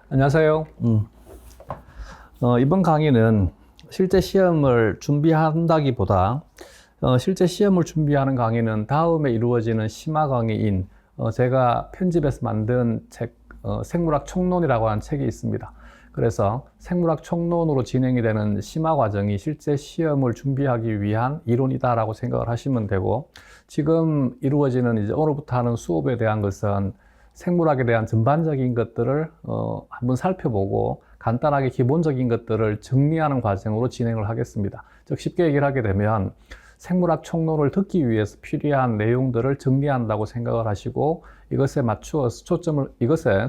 안녕하세요. 이번 강의는 실제 시험을 준비한다기보다 실제 시험을 준비하는 강의는 다음에 이루어지는 심화 강의인 제가 편집해서 만든 책 생물학 총론이라고 하는 책이 있습니다. 그래서 생물학 총론으로 진행이 되는 심화 과정이 실제 시험을 준비하기 위한 이론이다라고 생각을 하시면 되고, 지금 이루어지는 이제 오늘부터 하는 수업에 대한 것은 생물학에 대한 전반적인 것들을 한번 살펴보고 간단하게 기본적인 것들을 정리하는 과정으로 진행을 하겠습니다. 즉 쉽게 얘기를 하게 되면 생물학 총론을 듣기 위해서 필요한 내용들을 정리한다고 생각을 하시고 이것에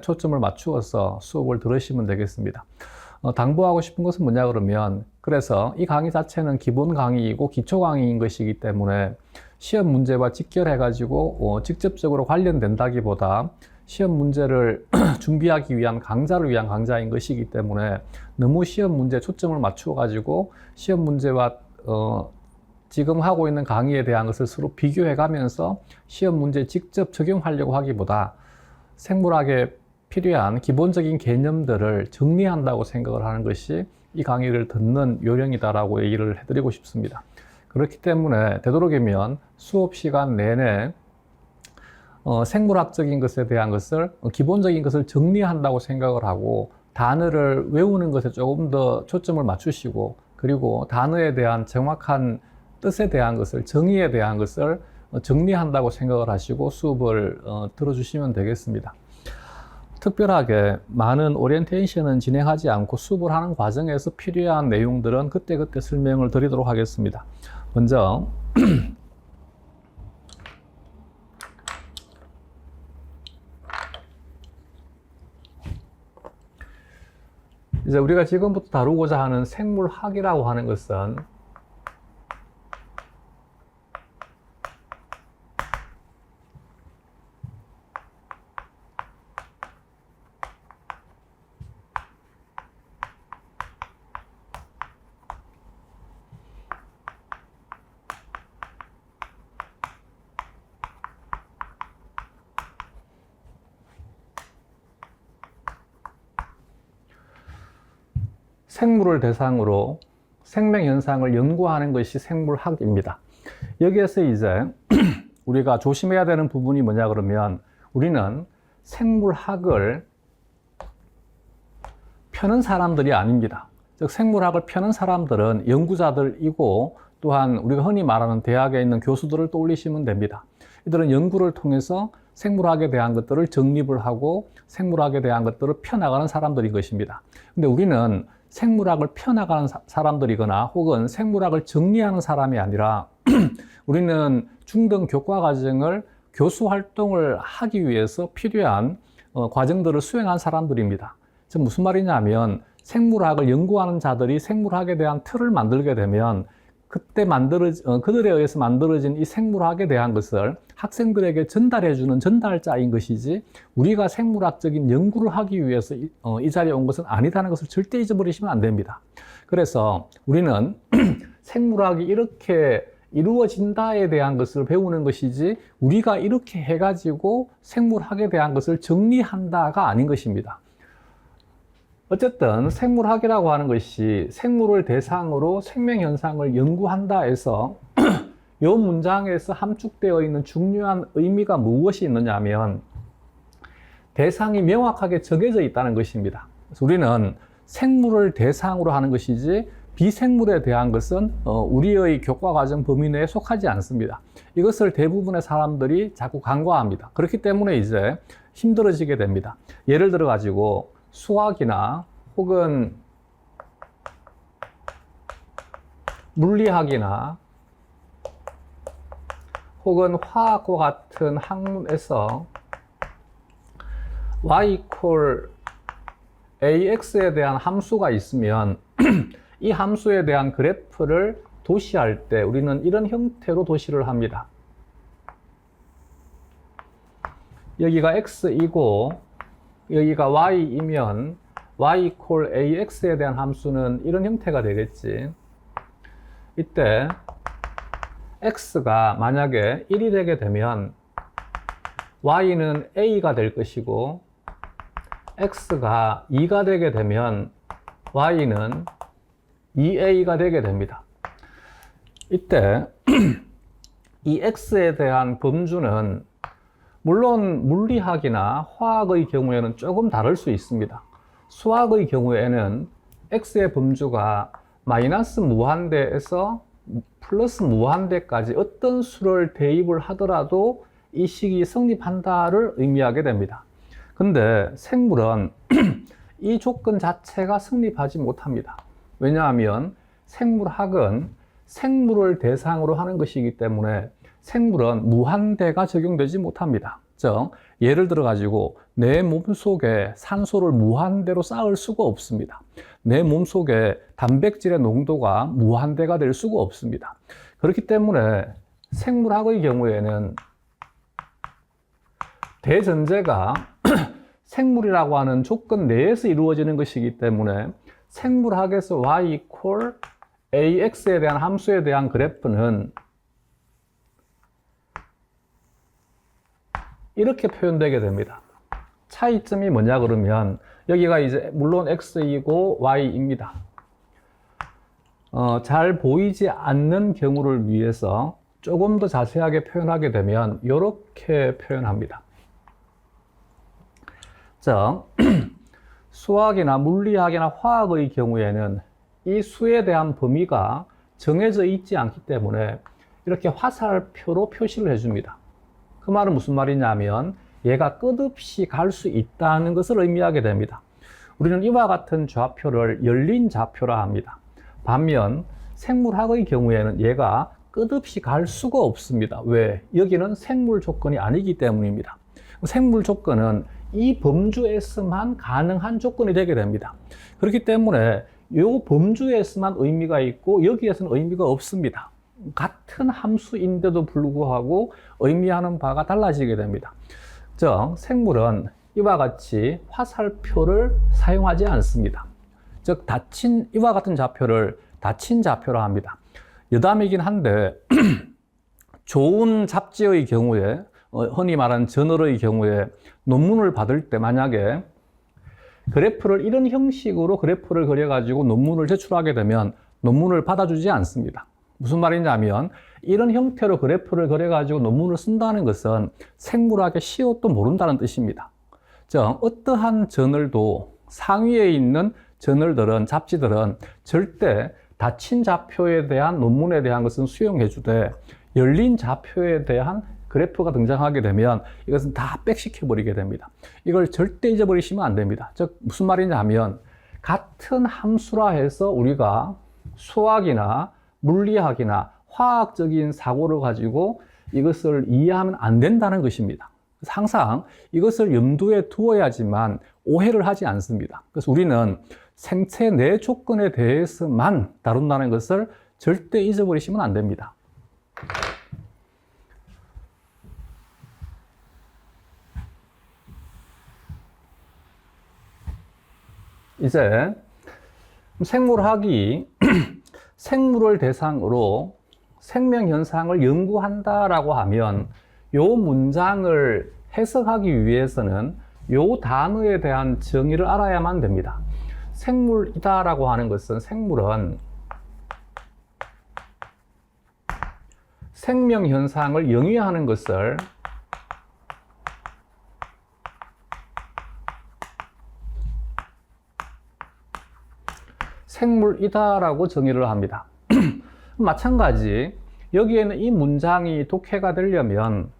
초점을 맞추어서 수업을 들으시면 되겠습니다. 당부하고 싶은 것은 뭐냐 그러면, 그래서 이 강의 자체는 기본 강의이고 기초 강의인 것이기 때문에 시험 문제와 직결해 가지고 직접적으로 관련된다기보다 시험 문제를 준비하기 위한 강좌를 위한 강좌인 것이기 때문에 너무 시험 문제에 초점을 맞추어 가지고 시험 문제와 지금 하고 있는 강의에 대한 것을 서로 비교해 가면서 시험 문제에 직접 적용하려고 하기보다 생물학에 필요한 기본적인 개념들을 정리한다고 생각을 하는 것이 이 강의를 듣는 요령이다라고 얘기를 해드리고 싶습니다. 그렇기 때문에 되도록이면 수업 시간 내내 생물학적인 것에 대한 것을, 기본적인 것을 정리한다고 생각을 하고 단어를 외우는 것에 조금 더 초점을 맞추시고, 그리고 단어에 대한 정확한 뜻에 대한 것을, 정의에 대한 것을 정리한다고 생각을 하시고 수업을 들어주시면 되겠습니다. 특별하게 많은 오리엔테이션은 진행하지 않고 수업을 하는 과정에서 필요한 내용들은 그때그때 설명을 드리도록 하겠습니다. 먼저 이제 우리가 지금부터 다루고자 하는 생물학이라고 하는 것은 생물을 대상으로 생명 현상을 연구하는 것이 생물학입니다. 여기에서 이제 우리가 조심해야 되는 부분이 뭐냐 그러면, 우리는 생물학을 펴는 사람들이 아닙니다. 즉 생물학을 펴는 사람들은 연구자들이고, 또한 우리가 흔히 말하는 대학에 있는 교수들을 떠올리시면 됩니다. 이들은 연구를 통해서 생물학에 대한 것들을 정립을 하고 생물학에 대한 것들을 펴나가는 사람들인 것입니다. 근데 우리는 생물학을 펴나가는 사람들이거나 혹은 생물학을 정리하는 사람이 아니라 우리는 중등 교과 과정을 교수 활동을 하기 위해서 필요한 과정들을 수행한 사람들입니다. 즉 무슨 말이냐면, 생물학을 연구하는 자들이 생물학에 대한 틀을 만들게 되면 그들에 의해서 만들어진 이 생물학에 대한 것을 학생들에게 전달해주는 전달자인 것이지, 우리가 생물학적인 연구를 하기 위해서 이 자리에 온 것은 아니다는 것을 절대 잊어버리시면 안 됩니다. 그래서 우리는 생물학이 이렇게 이루어진다에 대한 것을 배우는 것이지, 우리가 이렇게 해가지고 생물학에 대한 것을 정리한다가 아닌 것입니다. 어쨌든 생물학이라고 하는 것이 생물을 대상으로 생명 현상을 연구한다 해서 이 문장에서 함축되어 있는 중요한 의미가 무엇이 있느냐 하면, 대상이 명확하게 정해져 있다는 것입니다. 그래서 우리는 생물을 대상으로 하는 것이지 비생물에 대한 것은 우리의 교과 과정 범위 내에 속하지 않습니다. 이것을 대부분의 사람들이 자꾸 간과합니다. 그렇기 때문에 이제 힘들어지게 됩니다. 예를 들어 가지고 수학이나 혹은 물리학이나 혹은 화학과 같은 학문에서 y ax에 대한 함수가 있으면 이 함수에 대한 그래프를 도시할 때 우리는 이런 형태로 도시를 합니다. 여기가 x이고 여기가 y이면 y ax에 대한 함수는 이런 형태가 되겠지. 이때 x가 만약에 1이 되게 되면 y는 a가 될 것이고 x가 2가 되게 되면 y는 2a가 되게 됩니다. 이때 이 x에 대한 범주는 물론 물리학이나 화학의 경우에는 조금 다를 수 있습니다. 수학의 경우에는 x의 범주가 마이너스 무한대에서 플러스 무한대까지 어떤 수를 대입을 하더라도 이 식이 성립한다를 의미하게 됩니다. 근데 생물은 이 조건 자체가 성립하지 못합니다. 왜냐하면 생물학은 생물을 대상으로 하는 것이기 때문에 생물은 무한대가 적용되지 못합니다. 즉, 예를 들어 가지고 내 몸속에 산소를 무한대로 쌓을 수가 없습니다. 내 몸속에 단백질의 농도가 무한대가 될 수가 없습니다. 그렇기 때문에 생물학의 경우에는 대전제가 생물이라고 하는 조건 내에서 이루어지는 것이기 때문에 생물학에서 y equal ax에 대한 함수에 대한 그래프는 이렇게 표현되게 됩니다. 차이점이 뭐냐 그러면 여기가 이제 물론 x이고 y입니다. 잘 보이지 않는 경우를 위해서 조금 더 자세하게 표현하게 되면 이렇게 표현합니다. 자, 수학이나 물리학이나 화학의 경우에는 이 수에 대한 범위가 정해져 있지 않기 때문에 이렇게 화살표로 표시를 해줍니다. 그 말은 무슨 말이냐면 얘가 끝없이 갈 수 있다는 것을 의미하게 됩니다. 우리는 이와 같은 좌표를 열린 좌표라 합니다. 반면 생물학의 경우에는 얘가 끝없이 갈 수가 없습니다. 왜? 여기는 생물 조건이 아니기 때문입니다. 생물 조건은 이 범주에서만 가능한 조건이 되게 됩니다. 그렇기 때문에 이 범주에서만 의미가 있고 여기에서는 의미가 없습니다. 같은 함수인데도 불구하고 의미하는 바가 달라지게 됩니다. 즉, 생물은 이와 같이 화살표를 사용하지 않습니다. 즉, 이와 같은 좌표를 닫힌 좌표라 합니다. 여담이긴 한데 좋은 잡지의 경우에 흔히 말하는 저널의 경우에 논문을 받을 때 만약에 그래프를 이런 형식으로 그래프를 그려가지고 논문을 제출하게 되면 논문을 받아주지 않습니다. 무슨 말이냐면 이런 형태로 그래프를 그려가지고 논문을 쓴다는 것은 생물학의 시옷도 모른다는 뜻입니다. 즉, 어떠한 저널도 상위에 있는 저널들은 잡지들은 절대 닫힌 좌표에 대한 논문에 대한 것은 수용해 주되 열린 좌표에 대한 그래프가 등장하게 되면 이것은 다 백시켜 버리게 됩니다. 이걸 절대 잊어버리시면 안 됩니다. 즉, 무슨 말이냐 하면 같은 함수라 해서 우리가 수학이나 물리학이나 화학적인 사고를 가지고 이것을 이해하면 안 된다는 것입니다. 항상 이것을 염두에 두어야지만 오해를 하지 않습니다. 그래서 우리는 생체 내 조건에 대해서만 다룬다는 것을 절대 잊어버리시면 안 됩니다. 이제 생물학이 생물을 대상으로 생명현상을 연구한다라고 하면 이 문장을 해석하기 위해서는 이 단어에 대한 정의를 알아야만 됩니다. 생물이다라고 하는 것은 생물은 생명현상을 영위하는 것을 생물이다라고 정의를 합니다. 마찬가지 여기에는 이 문장이 독해가 되려면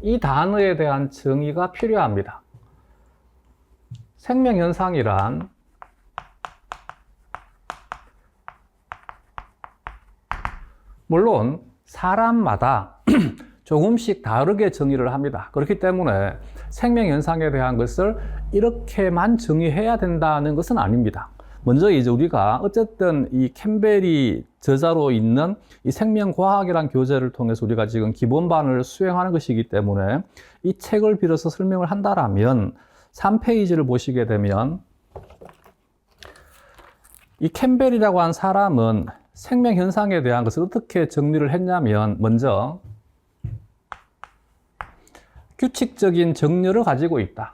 이 단어에 대한 정의가 필요합니다. 생명현상이란 물론 사람마다 조금씩 다르게 정의를 합니다. 그렇기 때문에 생명현상에 대한 것을 이렇게만 정의해야 된다는 것은 아닙니다. 먼저 이제 우리가 어쨌든 이 캠벨이 저자로 있는 이 생명과학이라는 교재를 통해서 우리가 지금 기본반을 수행하는 것이기 때문에 이 책을 빌어서 설명을 한다라면 3페이지를 보시게 되면 이 캠벨이라고 한 사람은 생명현상에 대한 것을 어떻게 정리를 했냐면 먼저 규칙적인 정렬을 가지고 있다.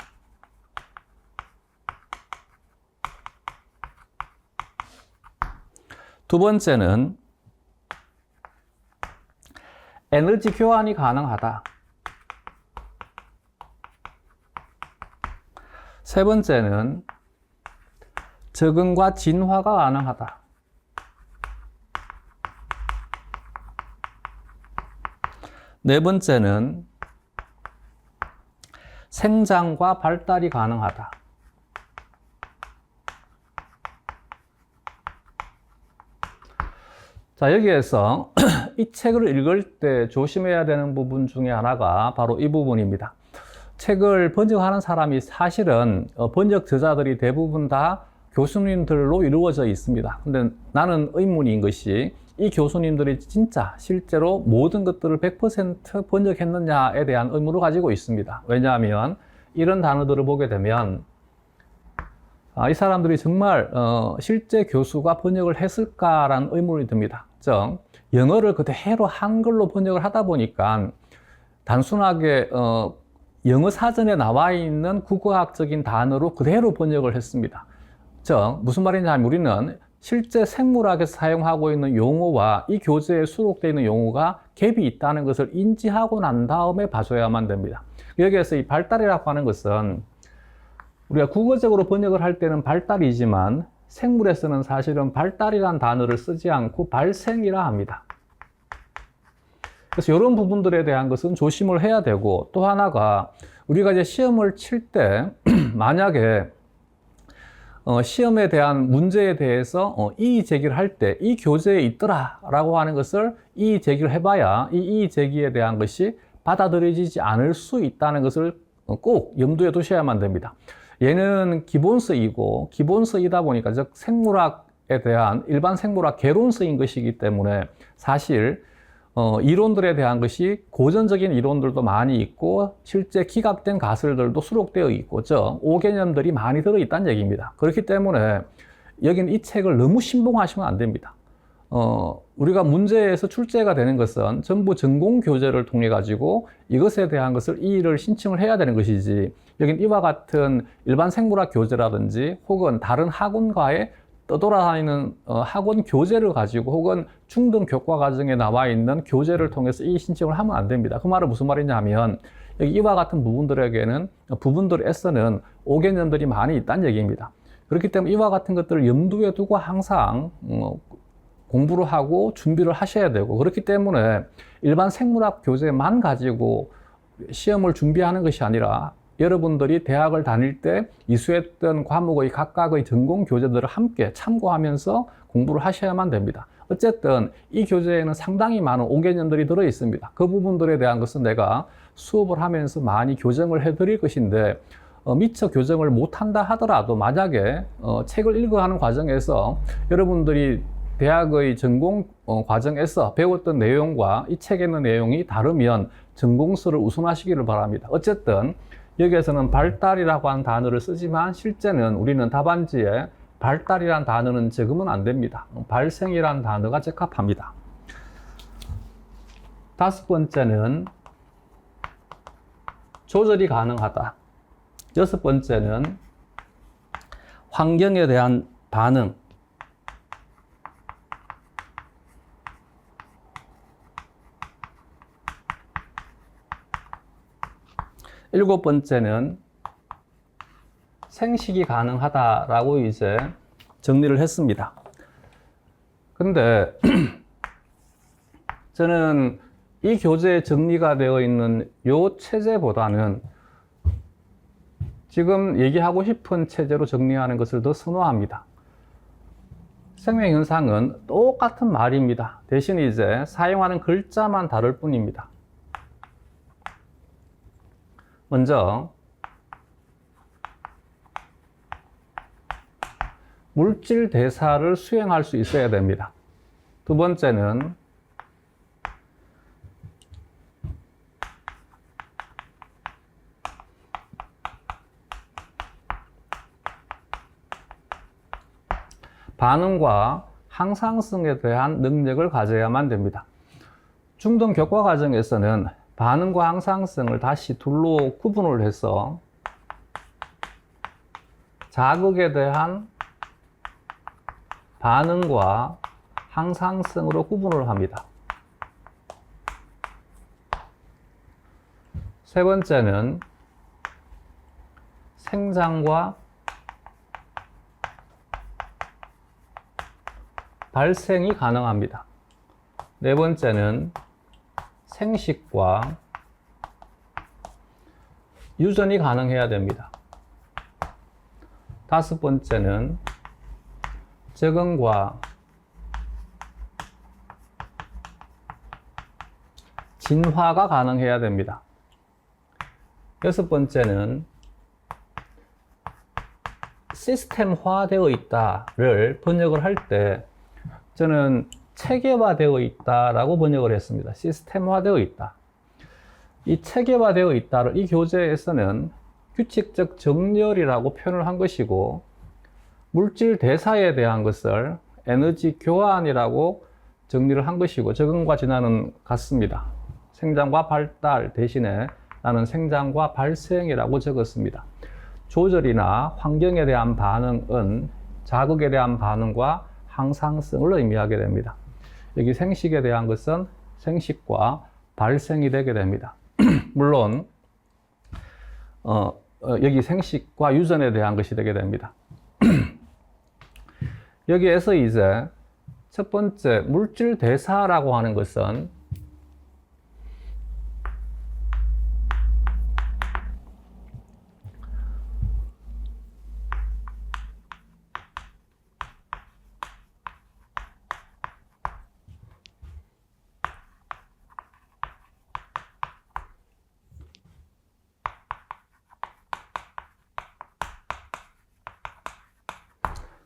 두 번째는 에너지 교환이 가능하다. 세 번째는 적응과 진화가 가능하다. 네 번째는 생장과 발달이 가능하다. 자, 여기에서 이 책을 읽을 때 조심해야 되는 부분 중에 하나가 바로 이 부분입니다. 책을 번역하는 사람이 사실은 번역 저자들이 대부분 다 교수님들로 이루어져 있습니다. 근데 나는 의문인 것이 이 교수님들이 진짜 실제로 모든 것들을 100% 번역했느냐에 대한 의문을 가지고 있습니다. 왜냐하면 이런 단어들을 보게 되면 이 사람들이 정말 실제 교수가 번역을 했을까라는 의문이 듭니다. 즉, 영어를 그대로 한글로 번역을 하다 보니까 단순하게 영어 사전에 나와 있는 국어학적인 단어로 그대로 번역을 했습니다. 즉, 무슨 말이냐면 우리는 실제 생물학에서 사용하고 있는 용어와 이 교재에 수록되어 있는 용어가 갭이 있다는 것을 인지하고 난 다음에 봐줘야만 됩니다. 여기에서 이 발달이라고 하는 것은 우리가 국어적으로 번역을 할 때는 발달이지만 생물에서는 사실은 발달이라는 단어를 쓰지 않고 발생이라 합니다. 그래서 이런 부분들에 대한 것은 조심을 해야 되고, 또 하나가 우리가 이제 시험을 칠 때 만약에 시험에 대한 문제에 대해서 이의 제기를 할 때 이 교재에 있더라 라고 하는 것을 이의 제기를 해봐야 이 이의 제기에 대한 것이 받아들여지지 않을 수 있다는 것을 꼭 염두에 두셔야만 됩니다. 얘는 기본서이고 기본서이다 보니까 즉 생물학에 대한 일반 생물학 개론서인 것이기 때문에 사실 이론들에 대한 것이 고전적인 이론들도 많이 있고 실제 기각된 가설들도 수록되어 있고 즉 오개념들이 많이 들어있다는 얘기입니다. 그렇기 때문에 여기는 이 책을 너무 신봉하시면 안 됩니다. 우리가 문제에서 출제가 되는 것은 전부 전공 교재를 통해 가지고 이것에 대한 것을 이의를 신청을 해야 되는 것이지, 여긴 이와 같은 일반 생물학 교재라든지 혹은 다른 학원과의 떠돌아다니는 학원 교재를 가지고 혹은 중등 교과 과정에 나와 있는 교재를 통해서 이의 신청을 하면 안 됩니다. 그 말은 무슨 말이냐 하면 여기 이와 같은 부분들에서는 오개념들이 많이 있다는 얘기입니다. 그렇기 때문에 이와 같은 것들을 염두에 두고 항상 공부를 하고 준비를 하셔야 되고, 그렇기 때문에 일반 생물학 교재만 가지고 시험을 준비하는 것이 아니라 여러분들이 대학을 다닐 때 이수했던 과목의 각각의 전공 교재들을 함께 참고하면서 공부를 하셔야만 됩니다. 어쨌든 이 교재에는 상당히 많은 오개념들이 들어 있습니다. 그 부분들에 대한 것은 내가 수업을 하면서 많이 교정을 해드릴 것인데 미처 교정을 못한다 하더라도 만약에 책을 읽어가는 과정에서 여러분들이 대학의 전공 과정에서 배웠던 내용과 이 책에 있는 내용이 다르면 전공서를 우선하시기를 바랍니다. 어쨌든 여기에서는 발달이라고 하는 단어를 쓰지만 실제는 우리는 답안지에 발달이라는 단어는 적으면 안 됩니다. 발생이라는 단어가 적합합니다. 다섯 번째는 조절이 가능하다. 여섯 번째는 환경에 대한 반응. 일곱 번째는 생식이 가능하다라고 이제 정리를 했습니다. 근데 저는 이 교재에 정리가 되어 있는 이 체제보다는 지금 얘기하고 싶은 체제로 정리하는 것을 더 선호합니다. 생명현상은 똑같은 말입니다. 대신 이제 사용하는 글자만 다를 뿐입니다. 먼저 물질 대사를 수행할 수 있어야 됩니다. 두 번째는 반응과 항상성에 대한 능력을 가져야만 됩니다. 중등 교과 과정에서는 반응과 항상성을 다시 둘로 구분을 해서 자극에 대한 반응과 항상성으로 구분을 합니다. 세 번째는 생장과 발생이 가능합니다. 네 번째는 생식과 유전이 가능해야 됩니다. 다섯 번째는 적응과 진화가 가능해야 됩니다. 여섯 번째는 시스템화되어 있다를 번역을 할 때 저는 체계화되어 있다라고 번역을 했습니다. 시스템화되어 있다. 이 체계화되어 있다를 이 교재에서는 규칙적 정렬이라고 표현을 한 것이고, 물질 대사에 대한 것을 에너지 교환이라고 정리를 한 것이고, 적응과 진화는 같습니다. 생장과 발달 대신에 나는 생장과 발생이라고 적었습니다. 조절이나 환경에 대한 반응은 자극에 대한 반응과 항상성을 의미하게 됩니다. 여기 생식에 대한 것은 생식과 발생이 되게 됩니다. 물론 여기 생식과 유전에 대한 것이 되게 됩니다. 여기에서 이제 첫 번째 물질 대사라고 하는 것은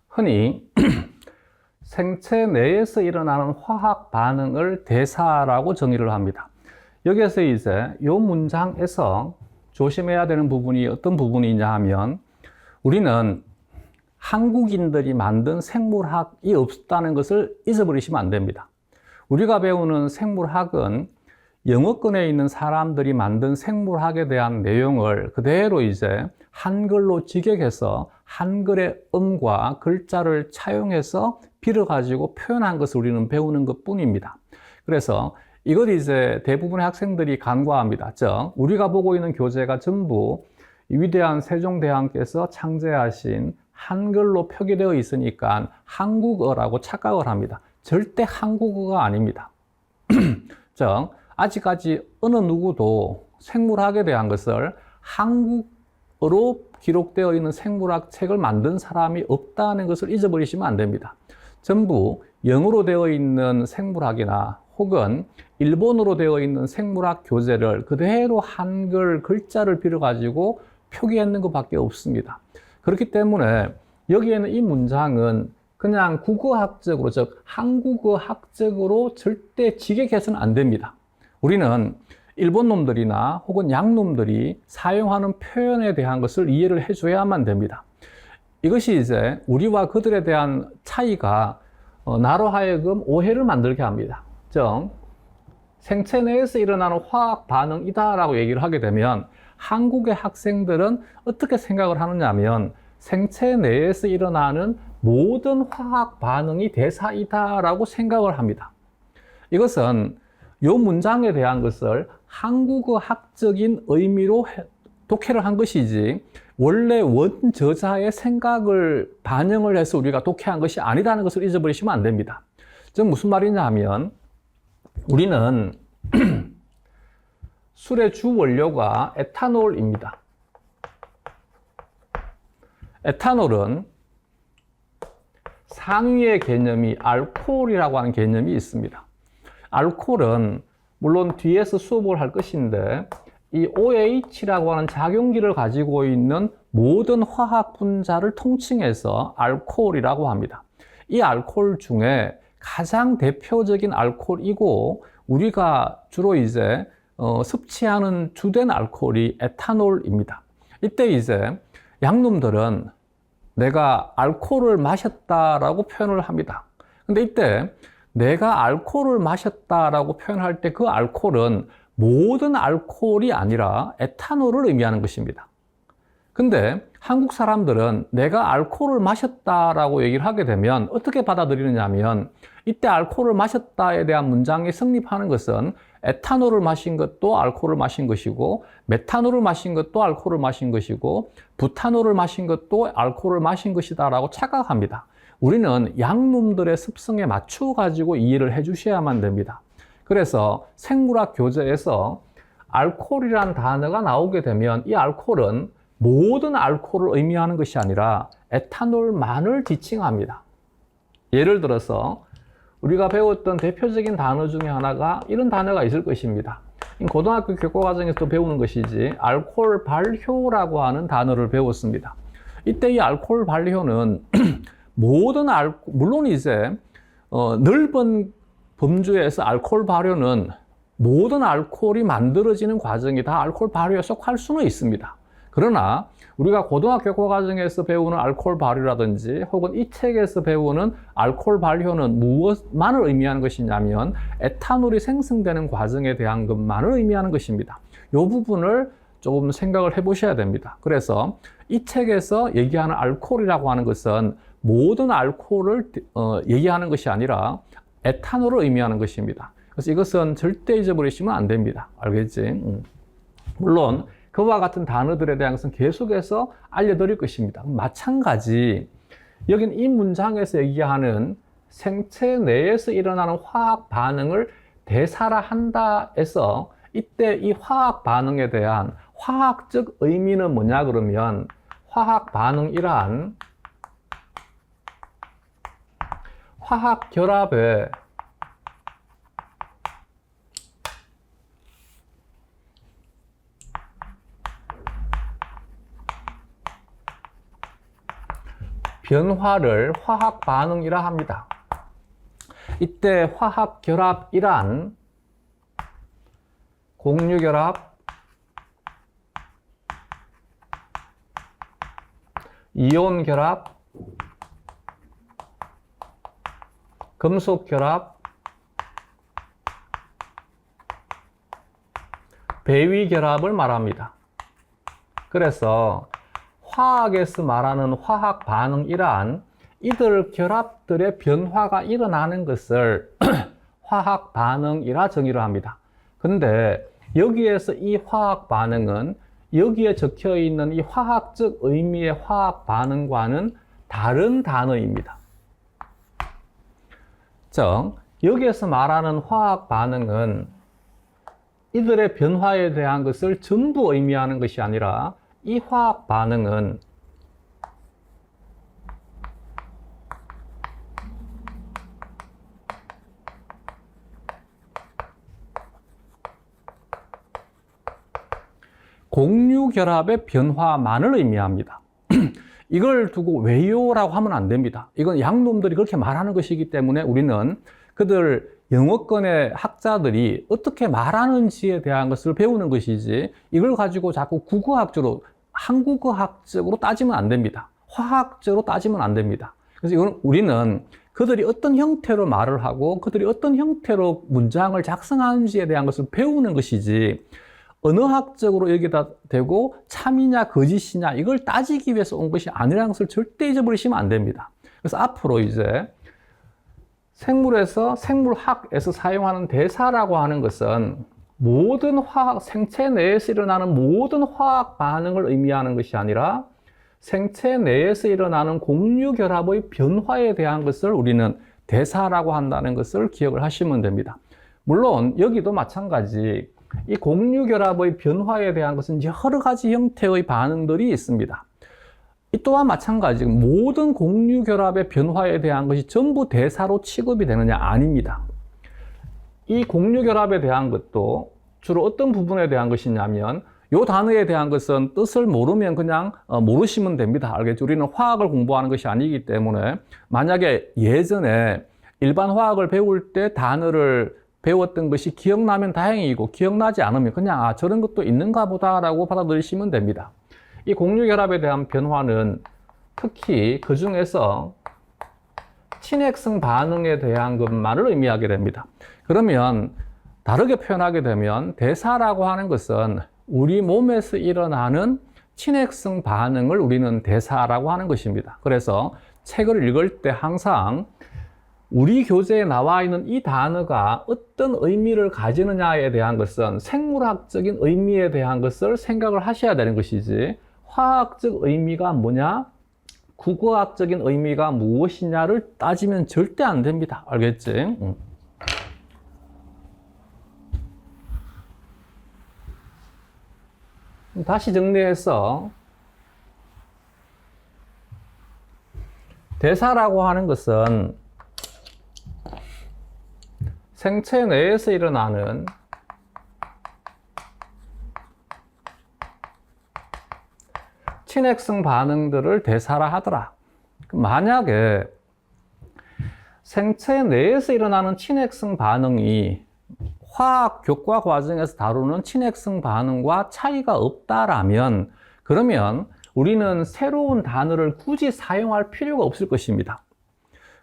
흔히 생체 내에서 일어나는 화학 반응을 대사라고 정의를 합니다. 여기에서 이제 이 문장에서 조심해야 되는 부분이 어떤 부분이냐 하면, 우리는 한국인들이 만든 생물학이 없다는 것을 잊어버리시면 안 됩니다. 우리가 배우는 생물학은 영어권에 있는 사람들이 만든 생물학에 대한 내용을 그대로 이제 한글로 직역해서 한글의 음과 글자를 차용해서 빌어가지고 표현한 것을 우리는 배우는 것 뿐입니다. 그래서 이걸 이제 대부분의 학생들이 간과합니다. 즉, 우리가 보고 있는 교재가 전부 위대한 세종대왕께서 창제하신 한글로 표기되어 있으니까 한국어라고 착각을 합니다. 절대 한국어가 아닙니다. 즉, 아직까지 어느 누구도 생물학에 대한 것을 한국어로 기록되어 있는 생물학 책을 만든 사람이 없다는 것을 잊어버리시면 안 됩니다. 전부 영어로 되어 있는 생물학이나 혹은 일본어로 되어 있는 생물학 교재를 그대로 한글 글자를 빌어가지고 표기했는 것밖에 없습니다. 그렇기 때문에 여기에는 이 문장은 그냥 국어학적으로, 즉 한국어학적으로 절대 직역해서는 안 됩니다. 우리는 일본 놈들이나 혹은 양놈들이 사용하는 표현에 대한 것을 이해를 해줘야만 됩니다. 이것이 이제 우리와 그들에 대한 차이가 나로 하여금 오해를 만들게 합니다. 즉, 생체 내에서 일어나는 화학 반응이다 라고 얘기를 하게 되면 한국의 학생들은 어떻게 생각을 하느냐 하면 생체 내에서 일어나는 모든 화학 반응이 대사이다 라고 생각을 합니다. 이것은 이 문장에 대한 것을 한국어 학적인 의미로 독해를 한 것이지 원래 원저자의 생각을 반영을 해서 우리가 독해한 것이 아니라는 것을 잊어버리시면 안 됩니다. 즉 무슨 말이냐 하면, 우리는 술의 주 원료가 에탄올입니다. 에탄올은 상위의 개념이 알코올이라고 하는 개념이 있습니다. 알코올은 물론 뒤에서 수업을 할 것인데 이 OH라고 하는 작용기를 가지고 있는 모든 화학 분자를 통칭해서 알코올이라고 합니다. 이 알코올 중에 가장 대표적인 알코올이고 우리가 주로 이제 섭취하는 주된 알코올이 에탄올입니다. 이때 이제 양놈들은 내가 알코올을 마셨다라고 표현을 합니다. 근데 이때 내가 알코올을 마셨다라고 표현할 때 그 알코올은 모든 알코올이 아니라 에탄올을 의미하는 것입니다. 근데 한국 사람들은 내가 알코올을 마셨다라고 얘기를 하게 되면 어떻게 받아들이느냐 하면 이때 알코올을 마셨다에 대한 문장이 성립하는 것은 에탄올을 마신 것도 알코올을 마신 것이고, 메탄올을 마신 것도 알코올을 마신 것이고, 부탄올을 마신 것도 알코올을 마신 것이다라고 착각합니다. 우리는 양놈들의 습성에 맞추어 가지고 이해를 해 주셔야만 됩니다. 그래서 생물학 교재에서 알코올이라는 단어가 나오게 되면 이 알코올은 모든 알코올을 의미하는 것이 아니라 에탄올만을 지칭합니다. 예를 들어서 우리가 배웠던 대표적인 단어 중에 하나가 이런 단어가 있을 것입니다. 고등학교 교과과정에서도 배우는 것이지, 알코올 발효라고 하는 단어를 배웠습니다. 이때 이 알코올 발효는 모든 물론 이제 넓은 범주에서 알코올 발효는 모든 알코올이 만들어지는 과정이 다 알코올 발효에 속할 수는 있습니다. 그러나 우리가 고등학교 교과과정에서 배우는 알코올 발효라든지 혹은 이 책에서 배우는 알코올 발효는 무엇만을 의미하는 것이냐면 에탄올이 생성되는 과정에 대한 것만을 의미하는 것입니다. 이 부분을 조금 생각을 해 보셔야 됩니다. 그래서 이 책에서 얘기하는 알코올이라고 하는 것은 모든 알코올을 얘기하는 것이 아니라 에탄올을 의미하는 것입니다. 그래서 이것은 절대 잊어버리시면 안 됩니다. 알겠지? 물론 그와 같은 단어들에 대한 것은 계속해서 알려드릴 것입니다. 마찬가지 여긴 이 문장에서 얘기하는 생체 내에서 일어나는 화학 반응을 대사라 한다 해서 이때 이 화학 반응에 대한 화학적 의미는 뭐냐 그러면 화학 반응이란 화학 결합의 변화를 화학 반응이라 합니다. 이때 화학 결합이란 공유 결합, 이온 결합, 금속 결합, 배위 결합을 말합니다. 그래서 화학에서 말하는 화학 반응이란 이들 결합들의 변화가 일어나는 것을 화학 반응이라 정의를 합니다. 근데 여기에서 이 화학 반응은 여기에 적혀 있는 이 화학적 의미의 화학 반응과는 다른 단어입니다. 즉, 여기에서 말하는 화학 반응은 이들의 변화에 대한 것을 전부 의미하는 것이 아니라 이 화학 반응은 공유 결합의 변화만을 의미합니다. 이걸 두고 왜요라고 하면 안 됩니다. 이건 양놈들이 그렇게 말하는 것이기 때문에 우리는 그들 영어권의 학자들이 어떻게 말하는지에 대한 것을 배우는 것이지 이걸 가지고 자꾸 국어학적으로 한국어학적으로 따지면 안 됩니다. 화학적으로 따지면 안 됩니다. 그래서 이건 우리는 그들이 어떤 형태로 말을 하고 그들이 어떤 형태로 문장을 작성하는지에 대한 것을 배우는 것이지 언어학적으로 여기다 대고 참이냐 거짓이냐 이걸 따지기 위해서 온 것이 아니라는 것을 절대 잊어버리시면 안 됩니다. 그래서 앞으로 이제 생물학에서 사용하는 대사라고 하는 것은 모든 생체 내에서 일어나는 모든 화학 반응을 의미하는 것이 아니라 생체 내에서 일어나는 공유 결합의 변화에 대한 것을 우리는 대사라고 한다는 것을 기억을 하시면 됩니다. 물론 여기도 마찬가지 이 공유 결합의 변화에 대한 것은 여러 가지 형태의 반응들이 있습니다. 이 또한 마찬가지 모든 공유 결합의 변화에 대한 것이 전부 대사로 취급이 되느냐? 아닙니다. 이 공유 결합에 대한 것도 주로 어떤 부분에 대한 것이냐면 이 단어에 대한 것은 뜻을 모르면 그냥 모르시면 됩니다. 알겠죠? 우리는 화학을 공부하는 것이 아니기 때문에 만약에 예전에 일반 화학을 배울 때 단어를 배웠던 것이 기억나면 다행이고 기억나지 않으면 그냥 저런 것도 있는가 보다라고 받아들이시면 됩니다. 이 공유 결합에 대한 변화는 특히 그 중에서 친핵성 반응에 대한 것만을 의미하게 됩니다. 그러면 다르게 표현하게 되면 대사라고 하는 것은 우리 몸에서 일어나는 친핵성 반응을 우리는 대사라고 하는 것입니다. 그래서 책을 읽을 때 항상 우리 교재에 나와 있는 이 단어가 어떤 의미를 가지느냐에 대한 것은 생물학적인 의미에 대한 것을 생각을 하셔야 되는 것이지, 화학적 의미가 뭐냐, 국어학적인 의미가 무엇이냐를 따지면 절대 안 됩니다. 알겠지? 다시 정리해서, 대사라고 하는 것은 생체 내에서 일어나는 친핵성 반응들을 대사라 하더라. 만약에 생체 내에서 일어나는 친핵성 반응이 화학 교과 과정에서 다루는 친핵성 반응과 차이가 없다라면, 그러면 우리는 새로운 단어를 굳이 사용할 필요가 없을 것입니다.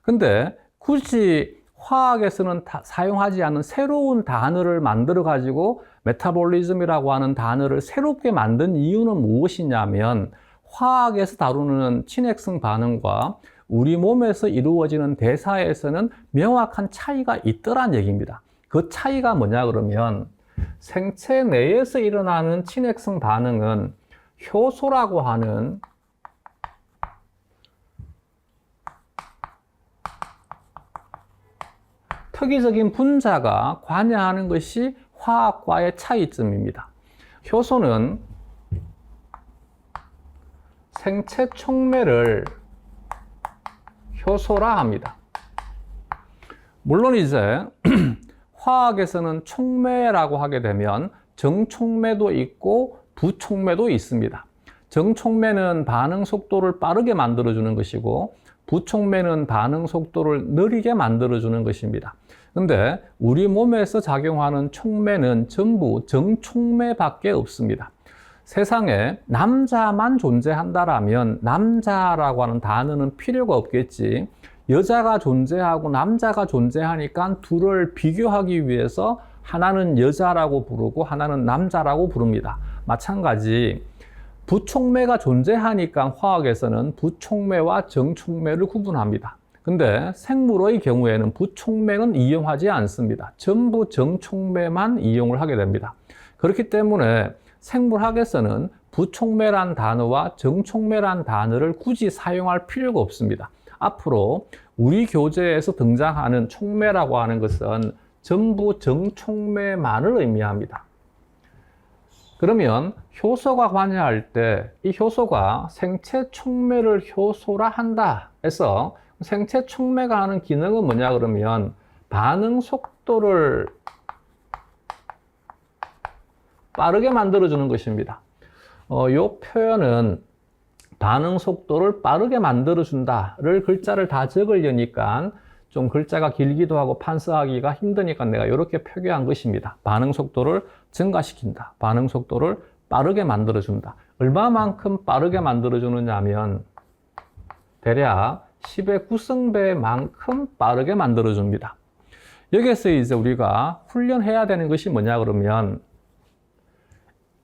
근데 굳이 화학에서는 사용하지 않는 새로운 단어를 만들어 가지고 메타볼리즘이라고 하는 단어를 새롭게 만든 이유는 무엇이냐면, 화학에서 다루는 친핵성 반응과 우리 몸에서 이루어지는 대사에서는 명확한 차이가 있더란 얘기입니다. 그 차이가 뭐냐 그러면, 생체 내에서 일어나는 친핵성 반응은 효소라고 하는 특이적인 분자가 관여하는 것이 화학과의 차이점입니다. 효소는 생체 촉매를 효소라 합니다. 물론 이제 화학에서는 촉매라고 하게 되면 정촉매도 있고 부촉매도 있습니다. 정촉매는 반응 속도를 빠르게 만들어주는 것이고, 부촉매는 반응 속도를 느리게 만들어주는 것입니다. 근데 우리 몸에서 작용하는 촉매는 전부 정촉매밖에 없습니다. 세상에 남자만 존재한다라면 남자라고 하는 단어는 필요가 없겠지. 여자가 존재하고 남자가 존재하니까 둘을 비교하기 위해서 하나는 여자라고 부르고 하나는 남자라고 부릅니다. 마찬가지 부촉매가 존재하니까 화학에서는 부촉매와 정촉매를 구분합니다. 근데 생물의 경우에는 부촉매는 이용하지 않습니다. 전부 정촉매만 이용을 하게 됩니다. 그렇기 때문에 생물학에서는 부촉매란 단어와 정촉매란 단어를 굳이 사용할 필요가 없습니다. 앞으로 우리 교재에서 등장하는 촉매라고 하는 것은 전부 정촉매만을 의미합니다. 그러면 효소가 관여할 때 이 효소가 생체 촉매를 효소라 한다 해서, 생체 촉매가 하는 기능은 뭐냐 그러면 반응 속도를 빠르게 만들어주는 것입니다. 이 표현은 반응 속도를 빠르게 만들어준다를 글자를 다 적으려니까 좀 글자가 길기도 하고 판서하기가 힘드니까 내가 이렇게 표기한 것입니다. 반응 속도를 증가시킨다. 반응 속도를 빠르게 만들어준다. 얼마만큼 빠르게 만들어주느냐 하면 대략 10의 9승배만큼 빠르게 만들어줍니다. 여기에서 이제 우리가 훈련해야 되는 것이 뭐냐 그러면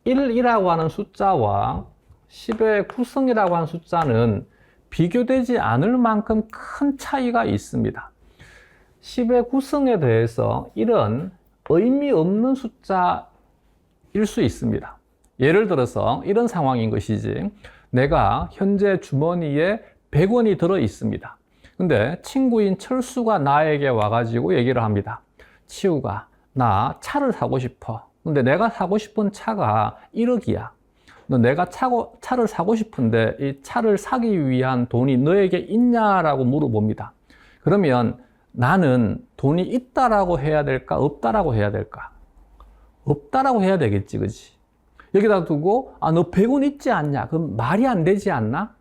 1이라고 하는 숫자와 10의 9승이라고 하는 숫자는 비교되지 않을 만큼 큰 차이가 있습니다. 10의 9승에 대해서 1은 의미 없는 숫자일 수 있습니다. 예를 들어서 이런 상황인 것이지, 내가 현재 주머니에 100원이 들어 있습니다. 근데 친구인 철수가 나에게 와가지고 얘기를 합니다. 치우가, 나 차를 사고 싶어. 근데 내가 사고 싶은 차가 1억이야. 내가 차를 사고 싶은데 이 차를 사기 위한 돈이 너에게 있냐라고 물어봅니다. 그러면 나는 돈이 있다라고 해야 될까, 없다라고 해야 될까? 없다라고 해야 되겠지, 그지? 여기다 두고, 너 100원 있지 않냐? 그럼 말이 안 되지 않나?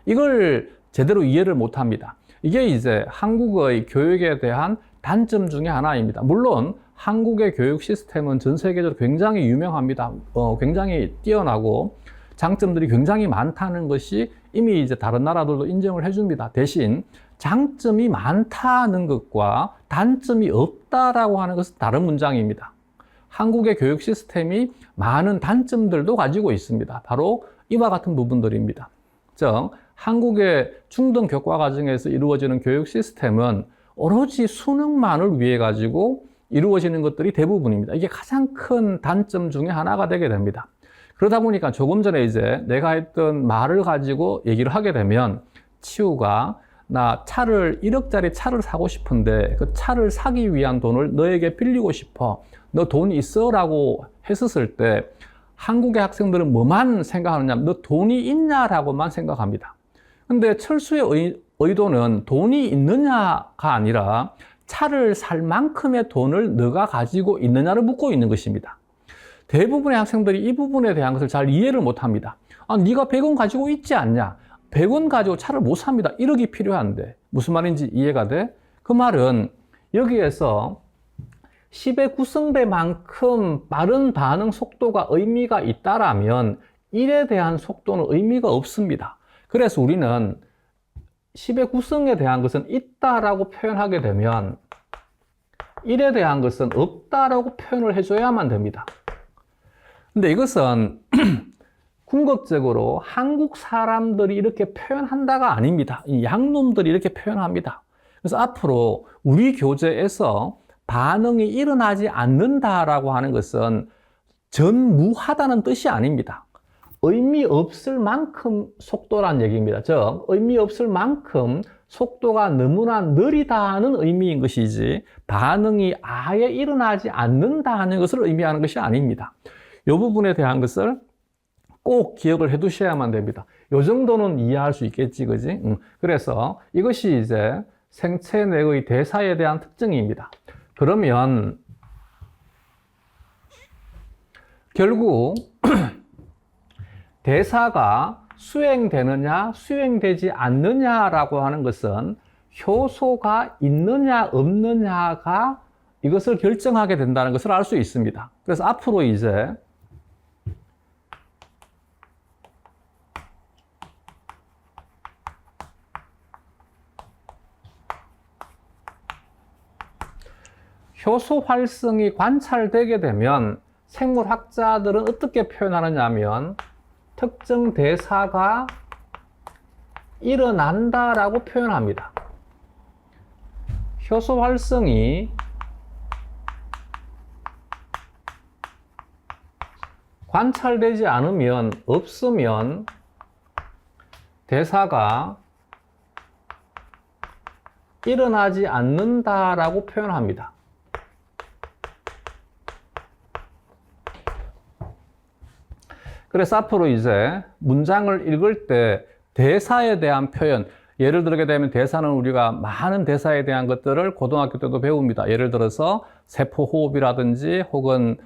이걸 제대로 이해를 못 합니다. 이게 이제 한국의 교육에 대한 단점 중에 하나입니다. 물론 한국의 교육 시스템은 전 세계적으로 굉장히 유명합니다. 굉장히 뛰어나고 장점들이 굉장히 많다는 것이 이미 이제 다른 나라들도 인정을 해줍니다. 대신 장점이 많다는 것과 단점이 없다라고 하는 것은 다른 문장입니다. 한국의 교육 시스템이 많은 단점들도 가지고 있습니다. 바로 이와 같은 부분들입니다. 즉, 한국의 중등 교과 과정에서 이루어지는 교육 시스템은 오로지 수능만을 위해 가지고 이루어지는 것들이 대부분입니다. 이게 가장 큰 단점 중에 하나가 되게 됩니다. 그러다 보니까 조금 전에 이제 내가 했던 말을 가지고 얘기를 하게 되면 치우가 나 1억짜리 차를 사고 싶은데 그 차를 사기 위한 돈을 너에게 빌리고 싶어. 너 돈 있어? 라고 했었을 때 한국의 학생들은 뭐만 생각하느냐? 너 돈이 있냐라고만 생각합니다. 근데 철수의 의도는 돈이 있느냐가 아니라 차를 살 만큼의 돈을 너가 가지고 있느냐를 묻고 있는 것입니다. 대부분의 학생들이 이 부분에 대한 것을 잘 이해를 못합니다. 아, 네가 100원 가지고 있지 않냐? 100원 가지고 차를 못 삽니다. 1억이 필요한데. 무슨 말인지 이해가 돼? 그 말은 여기에서 10의 9승배만큼 빠른 반응 속도가 의미가 있다라면 1에 대한 속도는 의미가 없습니다. 그래서 우리는 10의 9승에 대한 것은 있다라고 표현하게 되면 1에 대한 것은 없다라고 표현을 해줘야만 됩니다. 근데 이것은 궁극적으로 한국 사람들이 이렇게 표현한다가 아닙니다. 이 양놈들이 이렇게 표현합니다. 그래서 앞으로 우리 교재에서 반응이 일어나지 않는다라고 하는 것은 전무하다는 뜻이 아닙니다. 의미 없을 만큼 속도란 얘기입니다. 즉, 의미 없을 만큼 속도가 너무나 느리다는 의미인 것이지 반응이 아예 일어나지 않는다는 것을 의미하는 것이 아닙니다. 이 부분에 대한 것을 꼭 기억을 해 두셔야만 됩니다. 이 정도는 이해할 수 있겠지, 그지? 그래서 이것이 이제 생체 내의 대사에 대한 특징입니다. 그러면 결국 대사가 수행되느냐, 수행되지 않느냐라고 하는 것은 효소가 있느냐, 없느냐가 이것을 결정하게 된다는 것을 알 수 있습니다. 그래서 앞으로 이제 효소 활성이 관찰되게 되면 생물학자들은 어떻게 표현하느냐 하면 특정 대사가 일어난다라고 표현합니다. 효소 활성이 관찰되지 않으면, 없으면 대사가 일어나지 않는다라고 표현합니다. 그래서 앞으로 이제 문장을 읽을 때 대사에 대한 표현, 예를 들게 되면 대사는 우리가 많은 대사에 대한 것들을 고등학교 때도 배웁니다. 예를 들어서 세포호흡이라든지 혹은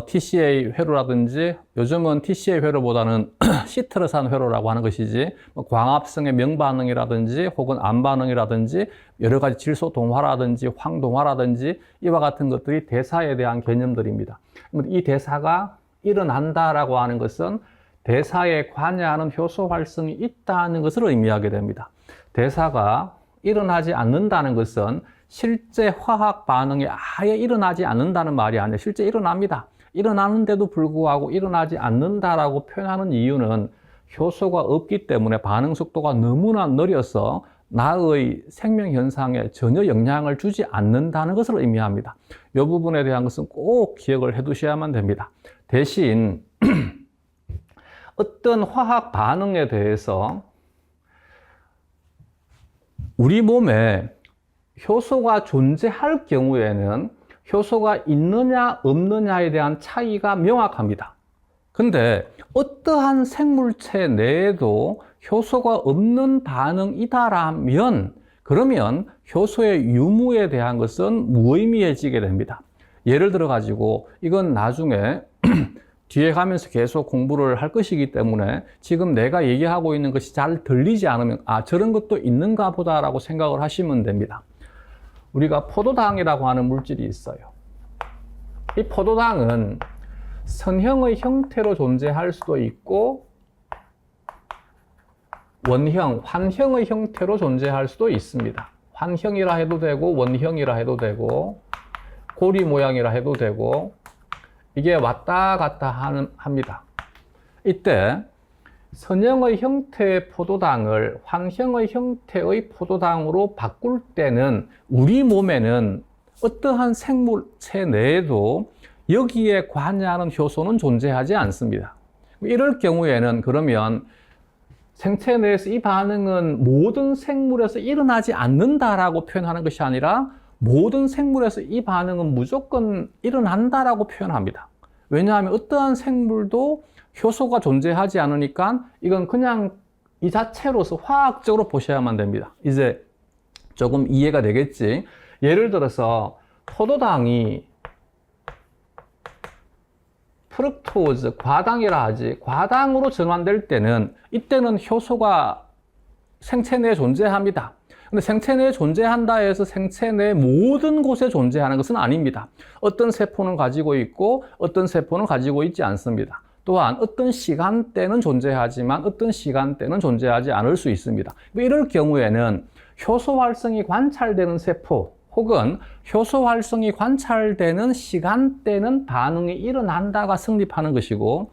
TCA 회로라든지, 요즘은 TCA 회로보다는 시트르산 회로라고 하는 것이지, 광합성의 명반응이라든지 혹은 암반응이라든지 여러 가지 질소 동화라든지 황동화라든지 이와 같은 것들이 대사에 대한 개념들입니다. 이 대사가 일어난다라고 하는 것은 대사에 관여하는 효소 활성이 있다는 것을 의미하게 됩니다. 대사가 일어나지 않는다는 것은 실제 화학 반응이 아예 일어나지 않는다는 말이 아니라 실제 일어납니다. 일어나는데도 불구하고 일어나지 않는다라고 표현하는 이유는 효소가 없기 때문에 반응 속도가 너무나 느려서 나의 생명 현상에 전혀 영향을 주지 않는다는 것을 의미합니다. 이 부분에 대한 것은 꼭 기억을 해 두셔야만 됩니다. 대신 어떤 화학 반응에 대해서 우리 몸에 효소가 존재할 경우에는 효소가 있느냐 없느냐에 대한 차이가 명확합니다. 근데 어떠한 생물체 내에도 효소가 없는 반응이다라면 그러면 효소의 유무에 대한 것은 무의미해지게 됩니다. 예를 들어 가지고 이건 나중에 뒤에 가면서 계속 공부를 할 것이기 때문에 지금 내가 얘기하고 있는 것이 잘 들리지 않으면 아, 저런 것도 있는가 보다라고 생각을 하시면 됩니다. 우리가 포도당이라고 하는 물질이 있어요. 이 포도당은 선형의 형태로 존재할 수도 있고 원형, 환형의 형태로 존재할 수도 있습니다. 환형이라 해도 되고 원형이라 해도 되고 고리 모양이라 해도 되고 이게 왔다 갔다 합니다. 이때 선형의 형태의 포도당을 환형의 형태의 포도당으로 바꿀 때는 우리 몸에는 어떠한 생물체 내에도 여기에 관여하는 효소는 존재하지 않습니다. 이럴 경우에는 그러면 생체 내에서 이 반응은 모든 생물에서 일어나지 않는다라고 표현하는 것이 아니라 모든 생물에서 이 반응은 무조건 일어난다라고 표현합니다. 왜냐하면 어떠한 생물도 효소가 존재하지 않으니까 이건 그냥 이 자체로서 화학적으로 보셔야만 됩니다. 이제 조금 이해가 되겠지? 예를 들어서 포도당이 프룩토즈, 과당이라 하지, 과당으로 전환될 때는 이때는 효소가 생체 내에 존재합니다. 근데 생체 내에 존재한다 해서 생체 내 모든 곳에 존재하는 것은 아닙니다. 어떤 세포는 가지고 있고 어떤 세포는 가지고 있지 않습니다. 또한 어떤 시간대는 존재하지만 어떤 시간대는 존재하지 않을 수 있습니다. 이럴 경우에는 효소 활성이 관찰되는 세포 혹은 효소 활성이 관찰되는 시간대는 반응이 일어난다가 성립하는 것이고,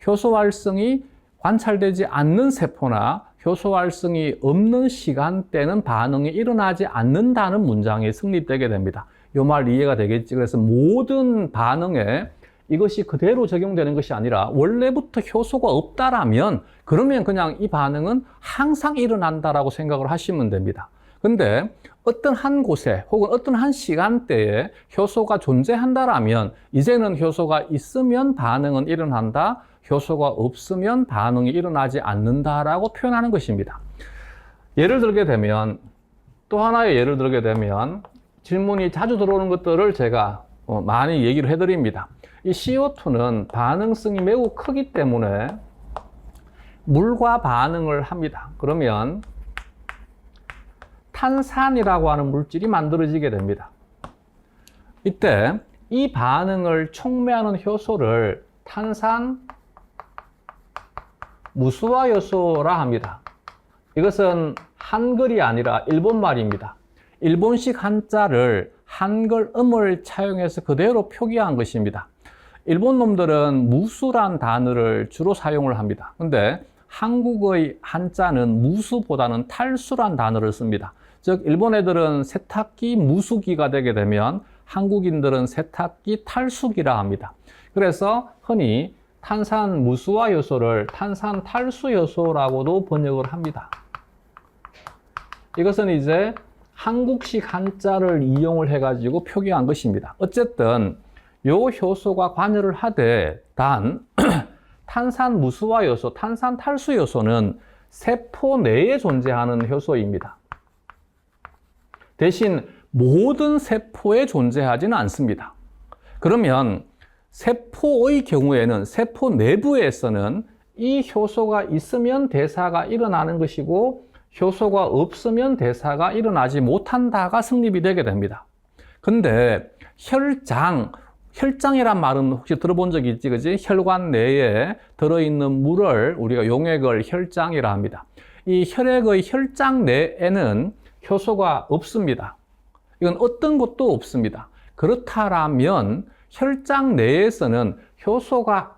효소 활성이 관찰되지 않는 세포나 효소 활성이 없는 시간대는 반응이 일어나지 않는다는 문장이 성립되게 됩니다. 이 말 이해가 되겠지? 그래서 모든 반응에 이것이 그대로 적용되는 것이 아니라 원래부터 효소가 없다라면 그러면 그냥 이 반응은 항상 일어난다라고 생각을 하시면 됩니다. 근데 어떤 한 곳에 혹은 어떤 한 시간대에 효소가 존재한다라면 이제는 효소가 있으면 반응은 일어난다, 효소가 없으면 반응이 일어나지 않는다라고 표현하는 것입니다. 예를 들게 되면, 또 하나의 예를 들게 되면 질문이 자주 들어오는 것들을 제가 많이 얘기를 해드립니다. 이 CO2는 반응성이 매우 크기 때문에 물과 반응을 합니다. 그러면 탄산이라고 하는 물질이 만들어지게 됩니다. 이때 이 반응을 촉매하는 효소를 탄산 무수화 요소라 합니다. 이것은 한글이 아니라 일본 말입니다. 일본식 한자를 한글음을 차용해서 그대로 표기한 것입니다. 일본 놈들은 무수란 단어를 주로 사용을 합니다. 근데 한국의 한자는 무수보다는 탈수란 단어를 씁니다. 즉 일본 애들은 세탁기 무수기가 되게 되면 한국인들은 세탁기 탈수기라 합니다. 그래서 흔히 탄산 무수화 요소를 탄산 탈수 요소라고도 번역을 합니다. 이것은 이제 한국식 한자를 이용을 해가지고 표기한 것입니다. 어쨌든 요 효소가 관여를 하되 단 탄산 무수화 요소, 탄산 탈수 요소는 세포 내에 존재하는 효소입니다. 대신 모든 세포에 존재하지는 않습니다. 그러면 세포의 경우에는 세포 내부에서는 이 효소가 있으면 대사가 일어나는 것이고 효소가 없으면 대사가 일어나지 못한다가 성립이 되게 됩니다. 근데 혈장이란 말은 혹시 들어본 적 있지, 그지? 혈관 내에 들어있는 물을 우리가 용액을 혈장이라 합니다. 이 혈액의 혈장 내에는 효소가 없습니다. 이건 어떤 것도 없습니다. 그렇다면 혈장 내에서는 효소가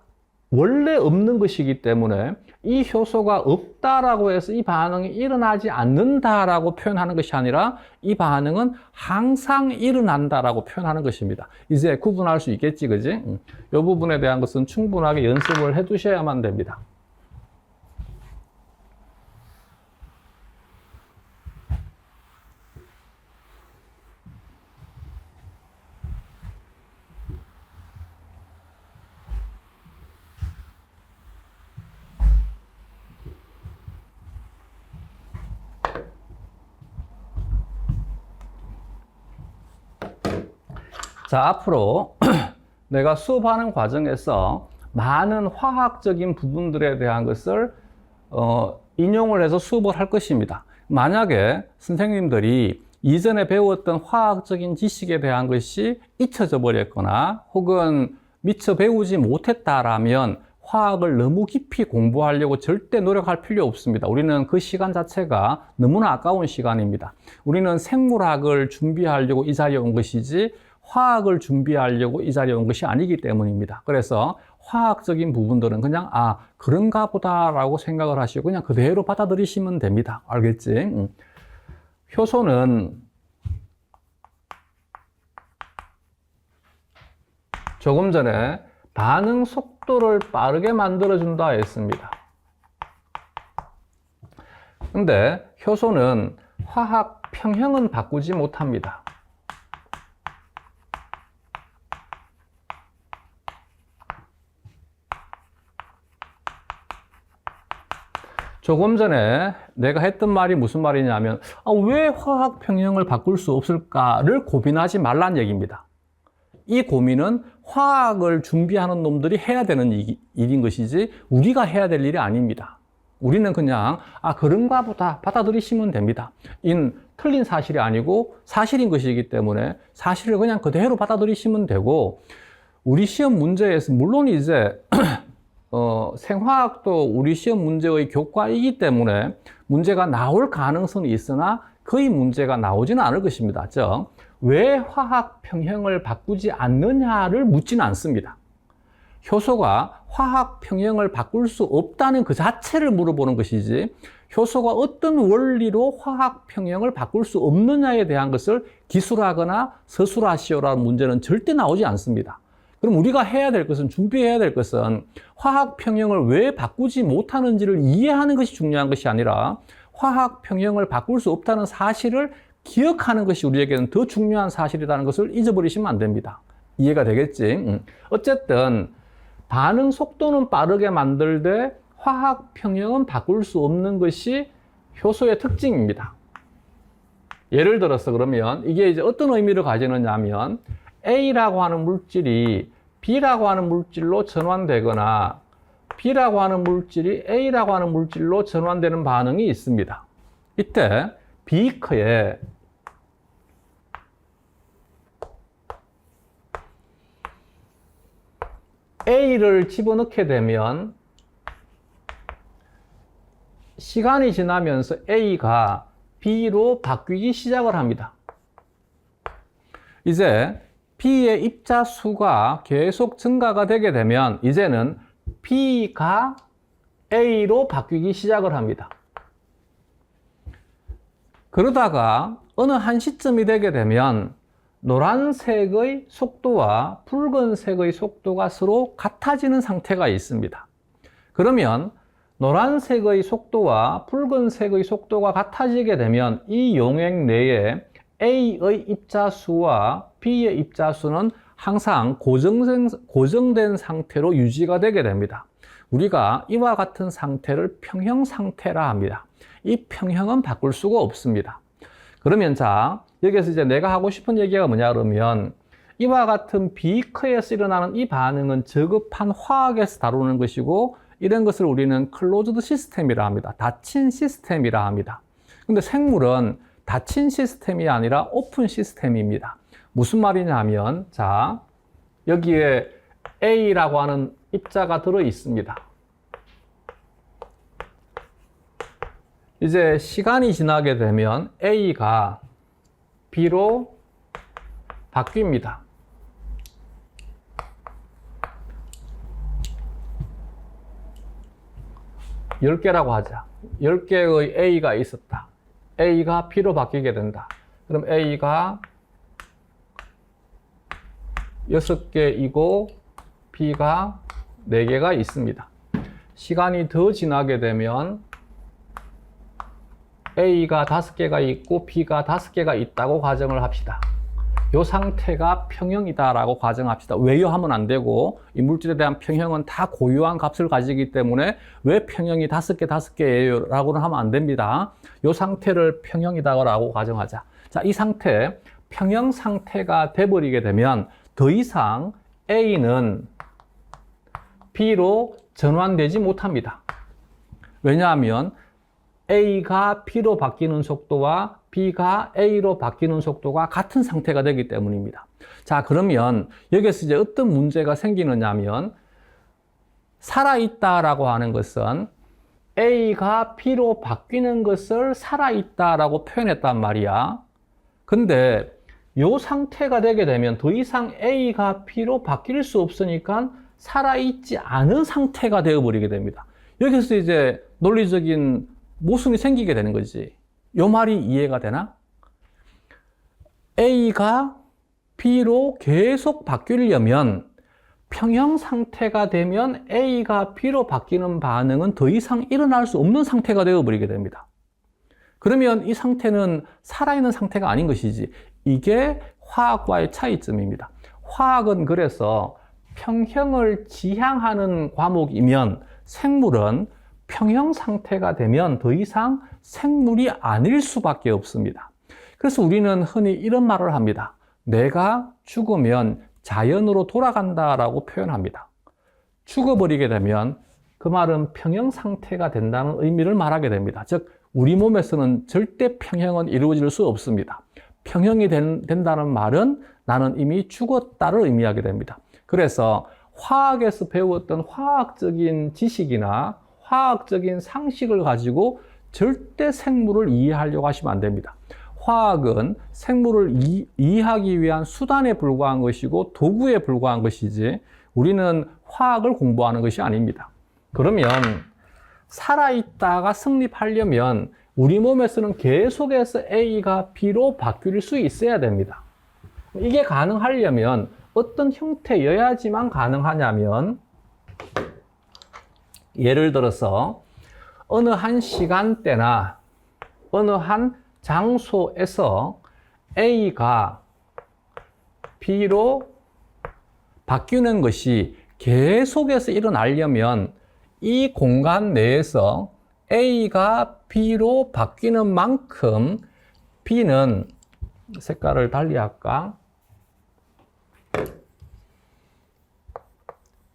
원래 없는 것이기 때문에 이 효소가 없다라고 해서 이 반응이 일어나지 않는다라고 표현하는 것이 아니라 이 반응은 항상 일어난다라고 표현하는 것입니다. 이제 구분할 수 있겠지, 그지? 이 부분에 대한 것은 충분하게 연습을 해 두셔야만 됩니다. 자, 앞으로 내가 수업하는 과정에서 많은 화학적인 부분들에 대한 것을 인용을 해서 수업을 할 것입니다. 만약에 선생님들이 이전에 배웠던 화학적인 지식에 대한 것이 잊혀져 버렸거나 혹은 미처 배우지 못했다라면 화학을 너무 깊이 공부하려고 절대 노력할 필요 없습니다. 우리는 그 시간 자체가 너무나 아까운 시간입니다. 우리는 생물학을 준비하려고 이 자리에 온 것이지 화학을 준비하려고 이 자리에 온 것이 아니기 때문입니다. 그래서 화학적인 부분들은 그냥 그런가 보다라고 생각을 하시고 그냥 그대로 받아들이시면 됩니다. 알겠지? 효소는 조금 전에 반응 속도를 빠르게 만들어준다 했습니다. 근데 효소는 화학 평형은 바꾸지 못합니다. 조금 전에 내가 했던 말이 무슨 말이냐면 왜 화학 평형을 바꿀 수 없을까를 고민하지 말란 얘기입니다. 이 고민은 화학을 준비하는 놈들이 해야 되는 일인 것이지 우리가 해야 될 일이 아닙니다. 우리는 그냥 그런가 보다 받아들이시면 됩니다. 틀린 사실이 아니고 사실인 것이기 때문에 사실을 그냥 그대로 받아들이시면 되고, 우리 시험 문제에서 물론 이제 생화학도 우리 시험 문제의 교과이기 때문에 문제가 나올 가능성이 있으나 거의 문제가 나오지는 않을 것입니다. 즉, 왜 화학 평형을 바꾸지 않느냐를 묻지는 않습니다. 효소가 화학 평형을 바꿀 수 없다는 그 자체를 물어보는 것이지, 효소가 어떤 원리로 화학 평형을 바꿀 수 없느냐에 대한 것을 기술하거나 서술하시오라는 문제는 절대 나오지 않습니다. 그럼 우리가 해야 될 것은, 준비해야 될 것은 화학 평형을 왜 바꾸지 못하는지를 이해하는 것이 중요한 것이 아니라 화학 평형을 바꿀 수 없다는 사실을 기억하는 것이 우리에게는 더 중요한 사실이라는 것을 잊어버리시면 안 됩니다. 이해가 되겠지? 어쨌든 반응 속도는 빠르게 만들되 화학 평형은 바꿀 수 없는 것이 효소의 특징입니다. 예를 들어서 그러면 이게 이제 어떤 의미를 가지느냐 하면, A라고 하는 물질이 B라고 하는 물질로 전환되거나 B라고 하는 물질이 A라고 하는 물질로 전환되는 반응이 있습니다. 이때 비커에 A를 집어넣게 되면 시간이 지나면서 A가 B로 바뀌기 시작을 합니다. 이제 B의 입자 수가 계속 증가가 되게 되면 이제는 B가 A로 바뀌기 시작을 합니다. 그러다가 어느 한 시점이 되게 되면 노란색의 속도와 붉은색의 속도가 서로 같아지는 상태가 있습니다. 그러면 노란색의 속도와 붉은색의 속도가 같아지게 되면 이 용액 내에 A의 입자수와 B의 입자수는 항상 고정된 상태로 유지가 되게 됩니다. 우리가 이와 같은 상태를 평형 상태라 합니다. 이 평형은 바꿀 수가 없습니다. 그러면 자, 여기서 이제 내가 하고 싶은 얘기가 뭐냐 그러면, 이와 같은 비커에서 일어나는 이 반응은 저급한 화학에서 다루는 것이고, 이런 것을 우리는 클로즈드 시스템이라 합니다. 닫힌 시스템이라 합니다. 근데 생물은 닫힌 시스템이 아니라 오픈 시스템입니다. 무슨 말이냐 하면, 자, 여기에 A라고 하는 입자가 들어 있습니다. 이제 시간이 지나게 되면 A가 B로 바뀝니다. 10개라고 하자. 10개의 A가 있었다. A가 B로 바뀌게 된다. 그럼 A가 6개이고 B가 4개가 있습니다. 시간이 더 지나게 되면 A가 5개가 있고 B가 5개가 있다고 가정을 합시다. 이 상태가 평형이다라고 가정합시다. 왜요 하면 안 되고, 이 물질에 대한 평형은 다 고유한 값을 가지기 때문에 왜 평형이 5개예요 라고는 하면 안 됩니다. 이 상태를 평형이다라고 가정하자. 자, 이 상태, 평형 상태가 돼버리게 되면 더 이상 A는 B로 전환되지 못합니다. 왜냐하면 A가 B로 바뀌는 속도와 B가 A로 바뀌는 속도가 같은 상태가 되기 때문입니다. 자, 그러면 여기서 이제 어떤 문제가 생기느냐 하면, 살아있다라고 하는 것은 A가 B로 바뀌는 것을 살아있다라고 표현했단 말이야. 근데 이 상태가 되게 되면 더 이상 A가 B로 바뀔 수 없으니까 살아있지 않은 상태가 되어버리게 됩니다. 여기서 이제 논리적인 모순이 생기게 되는 거지. 요 말이 이해가 되나? A가 B로 계속 바뀌려면 평형 상태가 되면 A가 B로 바뀌는 반응은 더 이상 일어날 수 없는 상태가 되어버리게 됩니다. 그러면 이 상태는 살아있는 상태가 아닌 것이지. 이게 화학과의 차이점입니다. 화학은 그래서 평형을 지향하는 과목이면 생물은 평형 상태가 되면 더 이상 생물이 아닐 수밖에 없습니다. 그래서 우리는 흔히 이런 말을 합니다. 내가 죽으면 자연으로 돌아간다라고 표현합니다. 죽어버리게 되면 그 말은 평형 상태가 된다는 의미를 말하게 됩니다. 즉 우리 몸에서는 절대 평형은 이루어질 수 없습니다. 평형이 된다는 말은 나는 이미 죽었다를 의미하게 됩니다. 그래서 화학에서 배웠던 화학적인 지식이나 화학적인 상식을 가지고 절대 생물을 이해하려고 하시면 안 됩니다. 화학은 생물을 이해하기 위한 수단에 불과한 것이고 도구에 불과한 것이지 우리는 화학을 공부하는 것이 아닙니다. 그러면 살아있다가 성립하려면 우리 몸에서는 계속해서 A가 B로 바뀔 수 있어야 됩니다. 이게 가능하려면 어떤 형태여야지만 가능하냐면 예를 들어서 어느 한 시간대나 어느 한 장소에서 A가 B로 바뀌는 것이 계속해서 일어나려면 이 공간 내에서 A가 B로 바뀌는 만큼 B는 색깔을 달리 할까?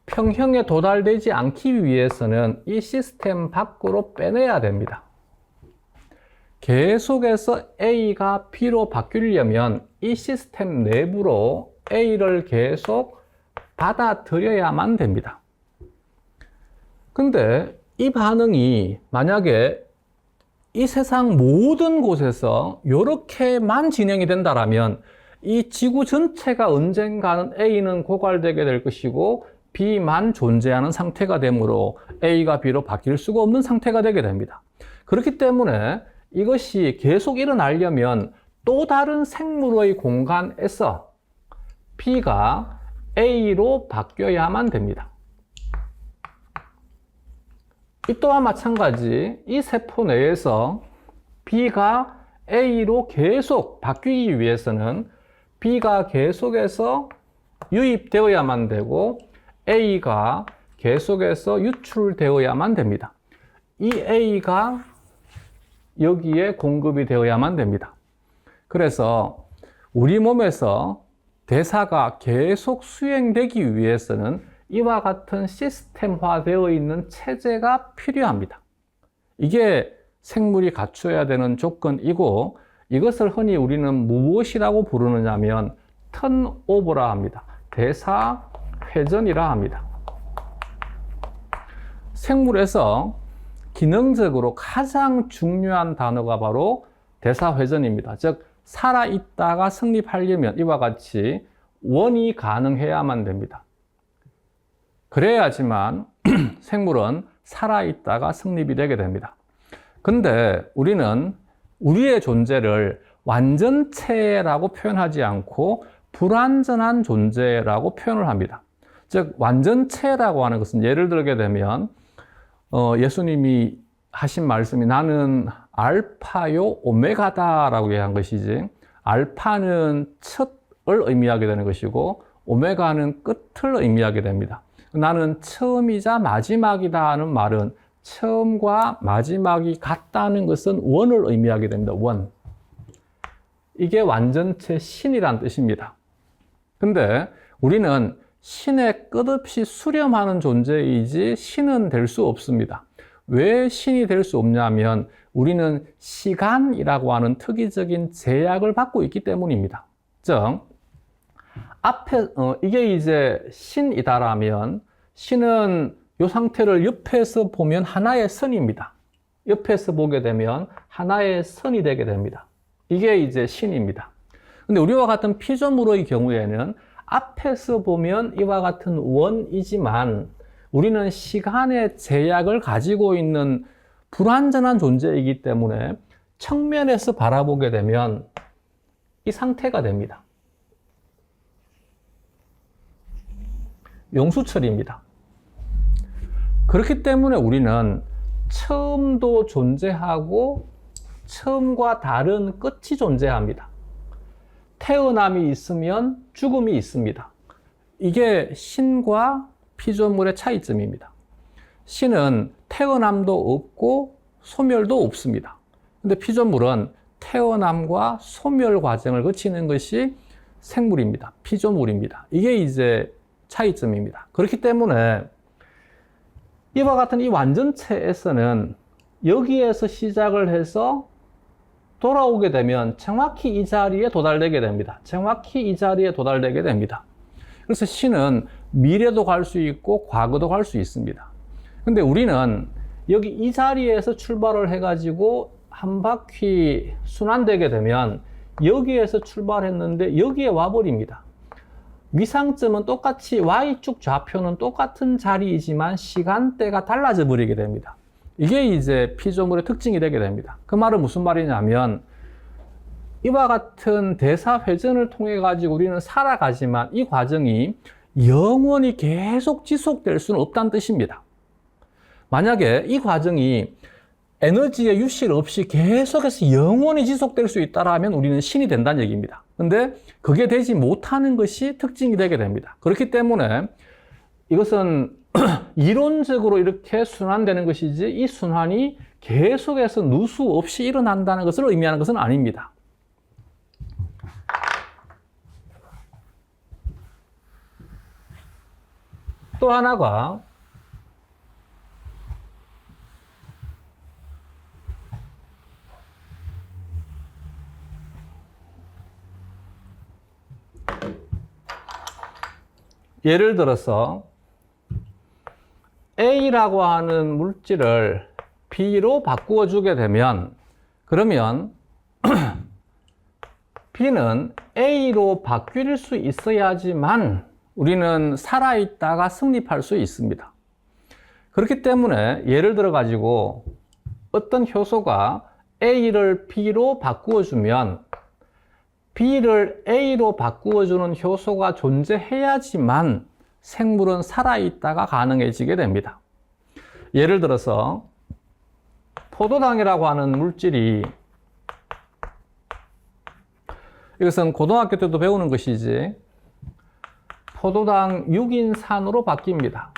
평형에 도달되지 않기 위해서는 이 시스템 밖으로 빼내야 됩니다. 계속해서 A가 B로 바뀌려면 이 시스템 내부로 A를 계속 받아들여야만 됩니다. 근데 이 반응이 만약에 이 세상 모든 곳에서 이렇게만 진행이 된다면 이 지구 전체가 언젠가는 A는 고갈되게 될 것이고 B만 존재하는 상태가 되므로 A가 B로 바뀔 수가 없는 상태가 되게 됩니다. 그렇기 때문에 이것이 계속 일어나려면 또 다른 생물의 공간에서 B가 A로 바뀌어야만 됩니다. 이 또한 마찬가지 이 세포 내에서 B가 A로 계속 바뀌기 위해서는 B가 계속해서 유입되어야만 되고 A가 계속해서 유출되어야만 됩니다. 이 A가 여기에 공급이 되어야만 됩니다. 그래서 우리 몸에서 대사가 계속 수행되기 위해서는 이와 같은 시스템화되어 있는 체제가 필요합니다. 이게 생물이 갖춰야 되는 조건이고 이것을 흔히 우리는 무엇이라고 부르느냐면 턴오버라 합니다. 대사 회전이라 합니다. 생물에서 기능적으로 가장 중요한 단어가 바로 대사회전입니다. 즉 살아있다가 성립하려면 이와 같이 원이 가능해야만 됩니다. 그래야지만 생물은 살아있다가 성립이 되게 됩니다. 근데 우리는 우리의 존재를 완전체라고 표현하지 않고 불완전한 존재라고 표현을 합니다. 즉 완전체라고 하는 것은 예를 들게 되면 예수님이 하신 말씀이 나는 알파요 오메가다라고 한 것이지 알파는 첫을 의미하게 되는 것이고 오메가는 끝을 의미하게 됩니다. 나는 처음이자 마지막이다 하는 말은 처음과 마지막이 같다는 것은 원을 의미하게 됩니다. 원. 이게 완전체 신이란 뜻입니다. 근데 우리는 신의 끝없이 수렴하는 존재이지 신은 될 수 없습니다. 왜 신이 될 수 없냐면 우리는 시간이라고 하는 특이적인 제약을 받고 있기 때문입니다. 즉 앞에 이게 이제 신이다라면 신은 이 상태를 옆에서 보면 하나의 선입니다. 옆에서 보게 되면 하나의 선이 되게 됩니다. 이게 이제 신입니다. 근데 우리와 같은 피조물의 경우에는 앞에서 보면 이와 같은 원이지만 우리는 시간의 제약을 가지고 있는 불완전한 존재이기 때문에 측면에서 바라보게 되면 이 상태가 됩니다. 용수철입니다. 그렇기 때문에 우리는 처음도 존재하고 처음과 다른 끝이 존재합니다. 태어남이 있으면 죽음이 있습니다. 이게 신과 피조물의 차이점입니다. 신은 태어남도 없고 소멸도 없습니다. 근데 피조물은 태어남과 소멸 과정을 거치는 것이 생물입니다. 피조물입니다. 이게 이제 차이점입니다. 그렇기 때문에 이와 같은 이 완전체에서는 여기에서 시작을 해서 돌아오게 되면 정확히 이 자리에 도달되게 됩니다. 정확히 이 자리에 도달되게 됩니다. 그래서 신은 미래도 갈 수 있고 과거도 갈 수 있습니다. 근데 우리는 여기 이 자리에서 출발을 해가지고 한 바퀴 순환되게 되면 여기에서 출발했는데 여기에 와버립니다. 위상점은 똑같이 Y축 좌표는 똑같은 자리이지만 시간대가 달라져 버리게 됩니다. 이게 이제 피조물의 특징이 되게 됩니다. 그 말은 무슨 말이냐면 이와 같은 대사회전을 통해 가지고 우리는 살아가지만 이 과정이 영원히 계속 지속될 수는 없다는 뜻입니다. 만약에 이 과정이 에너지의 유실 없이 계속해서 영원히 지속될 수 있다면 우리는 신이 된다는 얘기입니다. 근데 그게 되지 못하는 것이 특징이 되게 됩니다. 그렇기 때문에 이것은 이론적으로 이렇게 순환되는 것이지 이 순환이 계속해서 누수 없이 일어난다는 것을 의미하는 것은 아닙니다. 또 하나가 예를 들어서 A라고 하는 물질을 B로 바꾸어 주게 되면 그러면 B는 A로 바뀔 수 있어야지만 우리는 살아있다가 성립할 수 있습니다. 그렇기 때문에 예를 들어 가지고 어떤 효소가 A를 B로 바꾸어 주면 B를 A로 바꾸어주는 효소가 존재해야지만 생물은 살아있다가 가능해지게 됩니다. 예를 들어서 포도당이라고 하는 물질이 이것은 고등학교 때도 배우는 것이지 포도당 6인산으로 바뀝니다.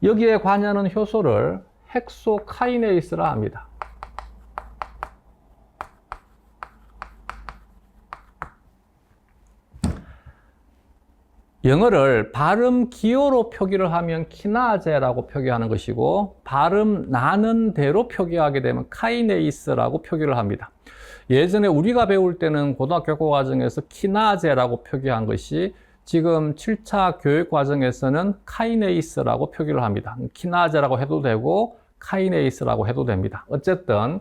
여기에 관여하는 효소를 헥소카이네이스라 합니다. 영어를 발음 기호로 표기를 하면 키나제라고 표기하는 것이고 발음 나는 대로 표기하게 되면 카이네이스라고 표기를 합니다. 예전에 우리가 배울 때는 고등학교 과정에서 키나제라고 표기한 것이 지금 7차 교육 과정에서는 카이네이스라고 표기를 합니다. 키나제라고 해도 되고 카이네이스라고 해도 됩니다. 어쨌든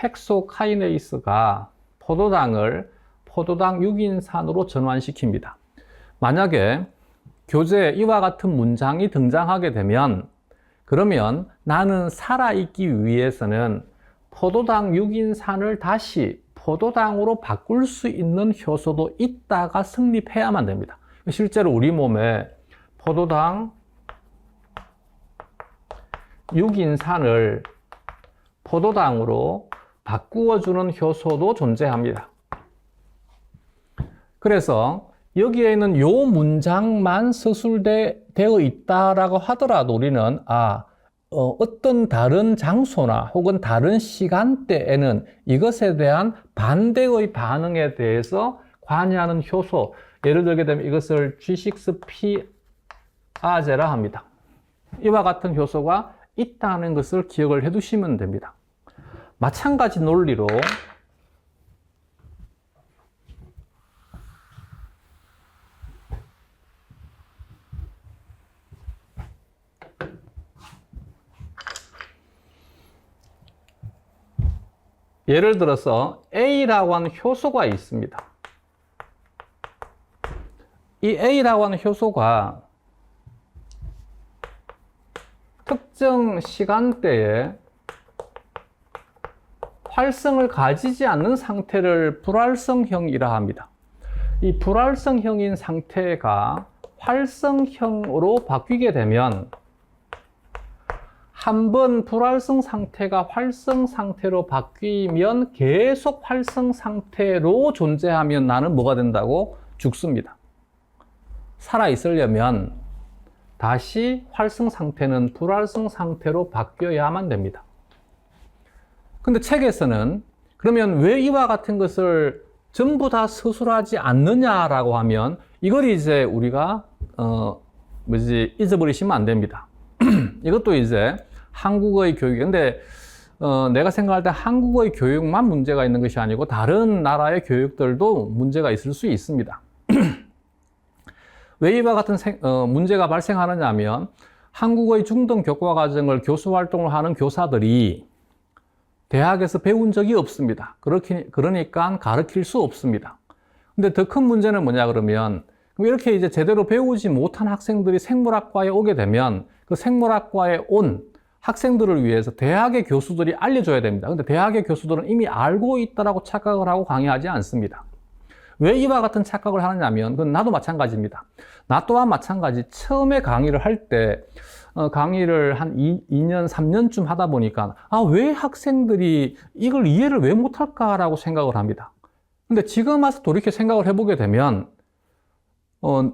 헥소카이네이스가 포도당을 포도당 6인산으로 전환시킵니다. 만약에 교재에 이와 같은 문장이 등장하게 되면 그러면 나는 살아있기 위해서는 포도당 6인산을 다시 포도당으로 바꿀 수 있는 효소도 있다가 성립해야만 됩니다. 실제로 우리 몸에 포도당 6인산을 포도당으로 바꾸어주는 효소도 존재합니다. 그래서 여기에 있는 요 문장만 서술되어 있다라고 하더라도 우리는 어떤 다른 장소나 혹은 다른 시간대에는 이것에 대한 반대의 반응에 대해서 관여하는 효소, 예를 들게 되면 이것을 G6P아제라 합니다. 이와 같은 효소가 있다는 것을 기억을 해 두시면 됩니다. 마찬가지 논리로 예를 들어서 A라고 하는 효소가 있습니다. 이 A라고 하는 효소가 특정 시간대에 활성을 가지지 않는 상태를 불활성형이라 합니다. 이 불활성형인 상태가 활성형으로 바뀌게 되면 한번 불활성 상태가 활성 상태로 바뀌면 계속 활성 상태로 존재하면 나는 뭐가 된다고? 죽습니다. 살아 있으려면 다시 활성 상태는 불활성 상태로 바뀌어야만 됩니다. 근데 책에서는 그러면 왜 이와 같은 것을 전부 다 서술하지 않느냐라고 하면 이걸 이제 우리가 잊어버리시면 안 됩니다. 이것도 이제 한국어의 교육. 근데 내가 생각할 때 한국어의 교육만 문제가 있는 것이 아니고 다른 나라의 교육들도 문제가 있을 수 있습니다. 왜 이와 같은 문제가 발생하느냐 하면 한국어의 중등 교과 과정을 교수 활동을 하는 교사들이 대학에서 배운 적이 없습니다. 그러니까 가르칠 수 없습니다. 근데 더 큰 문제는 뭐냐 그러면 이렇게 이제 제대로 배우지 못한 학생들이 생물학과에 오게 되면 그 생물학과에 온 학생들을 위해서 대학의 교수들이 알려줘야 됩니다. 근데 대학의 교수들은 이미 알고 있다라고 착각을 하고 강의하지 않습니다. 왜 이와 같은 착각을 하느냐면 그건 나도 마찬가지입니다. 나 또한 마찬가지. 처음에 강의를 할 때 강의를 한 2년, 3년쯤 하다 보니까 왜 학생들이 이걸 이해를 왜 못할까라고 생각을 합니다. 근데 지금 와서 돌이켜 생각을 해보게 되면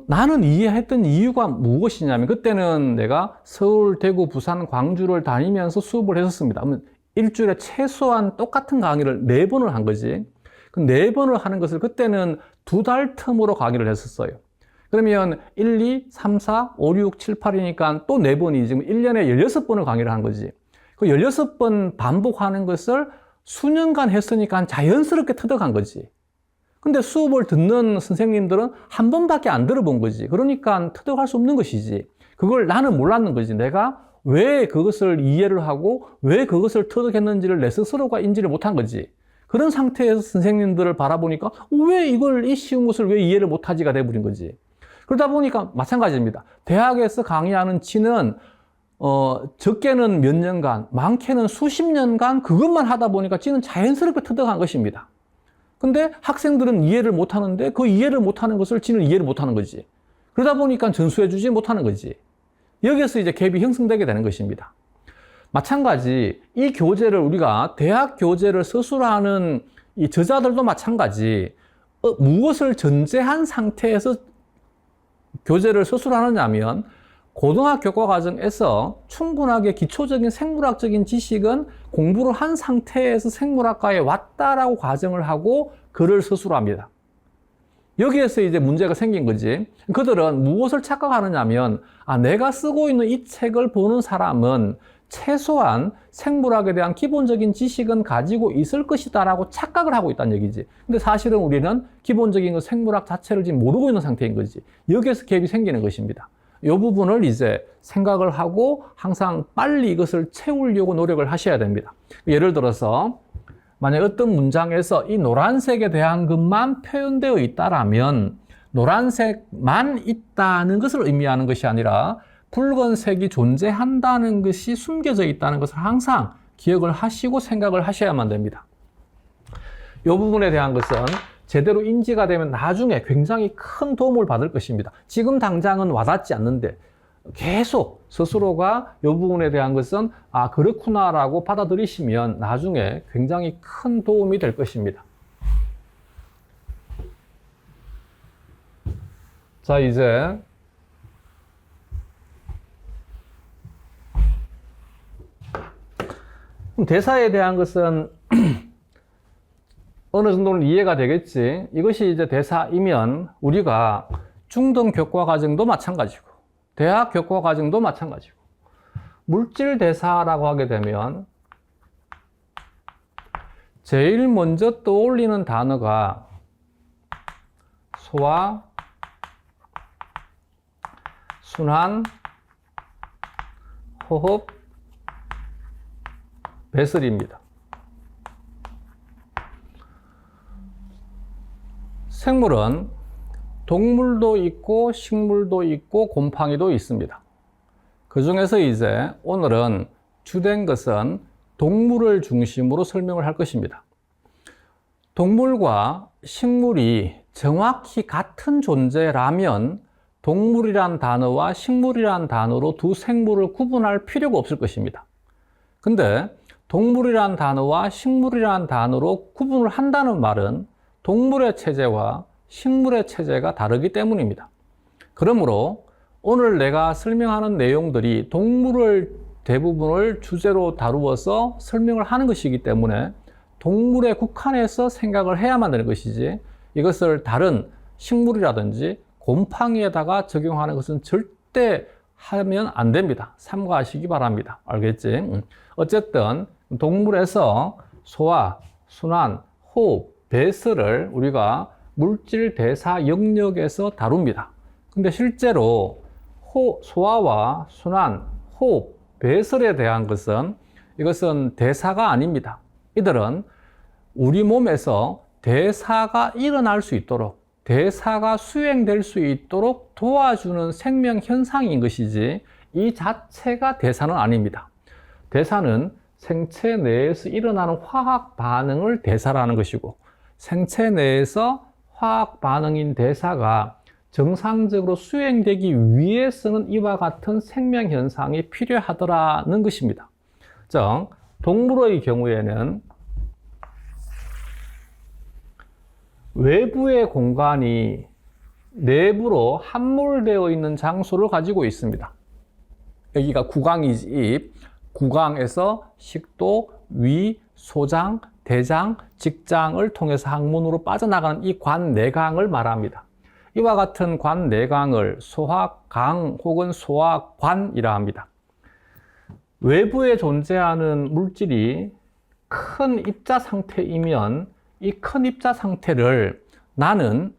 나는 이해했던 이유가 무엇이냐면 그때는 내가 서울, 대구, 부산, 광주를 다니면서 수업을 했었습니다. 그러면 일주일에 최소한 똑같은 강의를 4번을 한 거지. 그 4번을 하는 것을 그때는 2달 텀으로 강의를 했었어요. 그러면 1, 2, 3, 4, 5, 6, 7, 8이니까 또 4번이 지금 1년에 16번을 강의를 한 거지. 그 16번 반복하는 것을 수년간 했으니까 자연스럽게 터득한 거지. 근데 수업을 듣는 선생님들은 한 번밖에 안 들어본 거지. 그러니까 터득할 수 없는 것이지. 그걸 나는 몰랐는 거지. 내가 왜 그것을 이해를 하고 왜 그것을 터득했는지를 내 스스로가 인지를 못한 거지. 그런 상태에서 선생님들을 바라보니까 왜 이 쉬운 것을 왜 이해를 못하지가 돼버린 거지. 그러다 보니까 마찬가지입니다. 대학에서 강의하는 지는 적게는 몇 년간, 많게는 수십 년간 그것만 하다 보니까 지는 자연스럽게 터득한 것입니다. 근데 학생들은 이해를 못하는데 그 이해를 못하는 것을 지는 이해를 못하는 거지. 그러다 보니까 전수해주지 못하는 거지. 여기에서 이제 갭이 형성되게 되는 것입니다. 마찬가지 이 교재를 우리가 대학 교재를 서술하는 이 저자들도 마찬가지 무엇을 전제한 상태에서 교재를 서술하느냐 하면 고등학교 교과 과정에서 충분하게 기초적인 생물학적인 지식은 공부를 한 상태에서 생물학과에 왔다라고 가정을 하고 글을 서술합니다. 여기에서 이제 문제가 생긴 거지. 그들은 무엇을 착각하느냐 하면 내가 쓰고 있는 이 책을 보는 사람은 최소한 생물학에 대한 기본적인 지식은 가지고 있을 것이다 라고 착각을 하고 있다는 얘기지. 근데 사실은 우리는 기본적인 생물학 자체를 지금 모르고 있는 상태인 거지. 여기에서 갭이 생기는 것입니다. 이 부분을 이제 생각을 하고 항상 빨리 이것을 채우려고 노력을 하셔야 됩니다. 예를 들어서 만약 어떤 문장에서 이 노란색에 대한 것만 표현되어 있다라면 노란색만 있다는 것을 의미하는 것이 아니라 붉은색이 존재한다는 것이 숨겨져 있다는 것을 항상 기억을 하시고 생각을 하셔야만 됩니다. 이 부분에 대한 것은 제대로 인지가 되면 나중에 굉장히 큰 도움을 받을 것입니다. 지금 당장은 와닿지 않는데 계속 스스로가 이 부분에 대한 것은 그렇구나라고 받아들이시면 나중에 굉장히 큰 도움이 될 것입니다. 자, 이제 대사에 대한 것은 어느 정도는 이해가 되겠지. 이것이 이제 대사이면 우리가 중등 교과 과정도 마찬가지고 대학 교과 과정도 마찬가지고 물질 대사라고 하게 되면 제일 먼저 떠올리는 단어가 소화, 순환, 호흡, 배설입니다. 생물은 동물도 있고 식물도 있고 곰팡이도 있습니다. 그 중에서 이제 오늘은 주된 것은 동물을 중심으로 설명을 할 것입니다. 동물과 식물이 정확히 같은 존재라면 동물이란 단어와 식물이란 단어로 두 생물을 구분할 필요가 없을 것입니다. 근데 동물이란 단어와 식물이란 단어로 구분을 한다는 말은 동물의 체제와 식물의 체제가 다르기 때문입니다. 그러므로 오늘 내가 설명하는 내용들이 동물을 대부분을 주제로 다루어서 설명을 하는 것이기 때문에 동물에 국한해서 생각을 해야만 되는 것이지 이것을 다른 식물이라든지 곰팡이에다가 적용하는 것은 절대 하면 안 됩니다. 삼가하시기 바랍니다. 알겠지? 어쨌든 동물에서 소화, 순환, 호흡, 배설을 우리가 물질 대사 영역에서 다룹니다. 근데 실제로 소화와 순환, 호흡, 배설에 대한 것은 이것은 대사가 아닙니다. 이들은 우리 몸에서 대사가 일어날 수 있도록 대사가 수행될 수 있도록 도와주는 생명 현상인 것이지 이 자체가 대사는 아닙니다. 대사는 생체 내에서 일어나는 화학 반응을 대사라는 것이고 생체 내에서 화학 반응인 대사가 정상적으로 수행되기 위해서는 이와 같은 생명 현상이 필요하더라는 것입니다. 즉, 동물의 경우에는 외부의 공간이 내부로 함몰되어 있는 장소를 가지고 있습니다. 여기가 구강이지, 구강에서 식도, 위, 소장, 대장, 직장을 통해서 항문으로 빠져나가는 이 관내강을 말합니다. 이와 같은 관내강을 소화강 혹은 소화관이라 합니다. 외부에 존재하는 물질이 큰 입자 상태이면 이 큰 입자 상태를 나는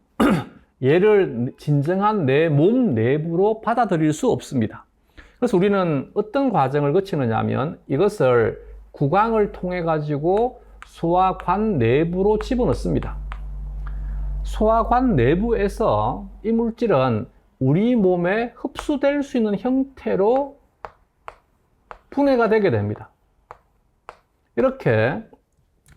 얘를 진정한 내 몸 내부로 받아들일 수 없습니다. 그래서 우리는 어떤 과정을 거치느냐 하면 이것을 구강을 통해 가지고 소화관 내부로 집어넣습니다. 소화관 내부에서 이 물질은 우리 몸에 흡수될 수 있는 형태로 분해가 되게 됩니다. 이렇게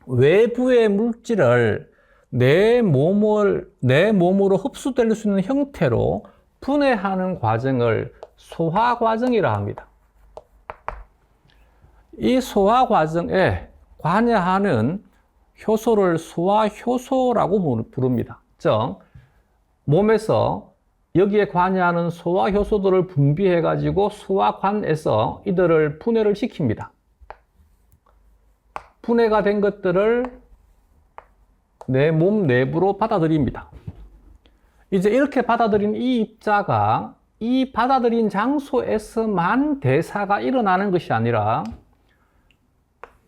외부의 물질을 내 몸으로 흡수될 수 있는 형태로 분해하는 과정을 소화 과정이라 합니다. 이 소화 과정에 관여하는 효소를 소화 효소라고 부릅니다. 즉, 몸에서 여기에 관여하는 소화 효소들을 분비해 가지고 소화관에서 이들을 분해를 시킵니다. 분해가 된 것들을 내 몸 내부로 받아들입니다. 이제 이렇게 받아들인 이 입자가 이 받아들인 장소에서만 대사가 일어나는 것이 아니라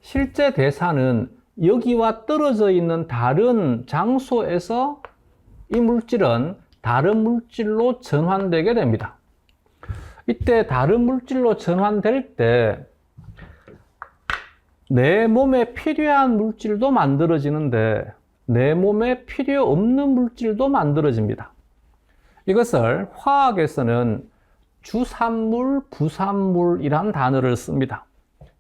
실제 대사는 여기와 떨어져 있는 다른 장소에서 이 물질은 다른 물질로 전환되게 됩니다. 이때 다른 물질로 전환될 때 내 몸에 필요한 물질도 만들어지는데 내 몸에 필요 없는 물질도 만들어집니다. 이것을 화학에서는 주산물, 부산물이란 단어를 씁니다.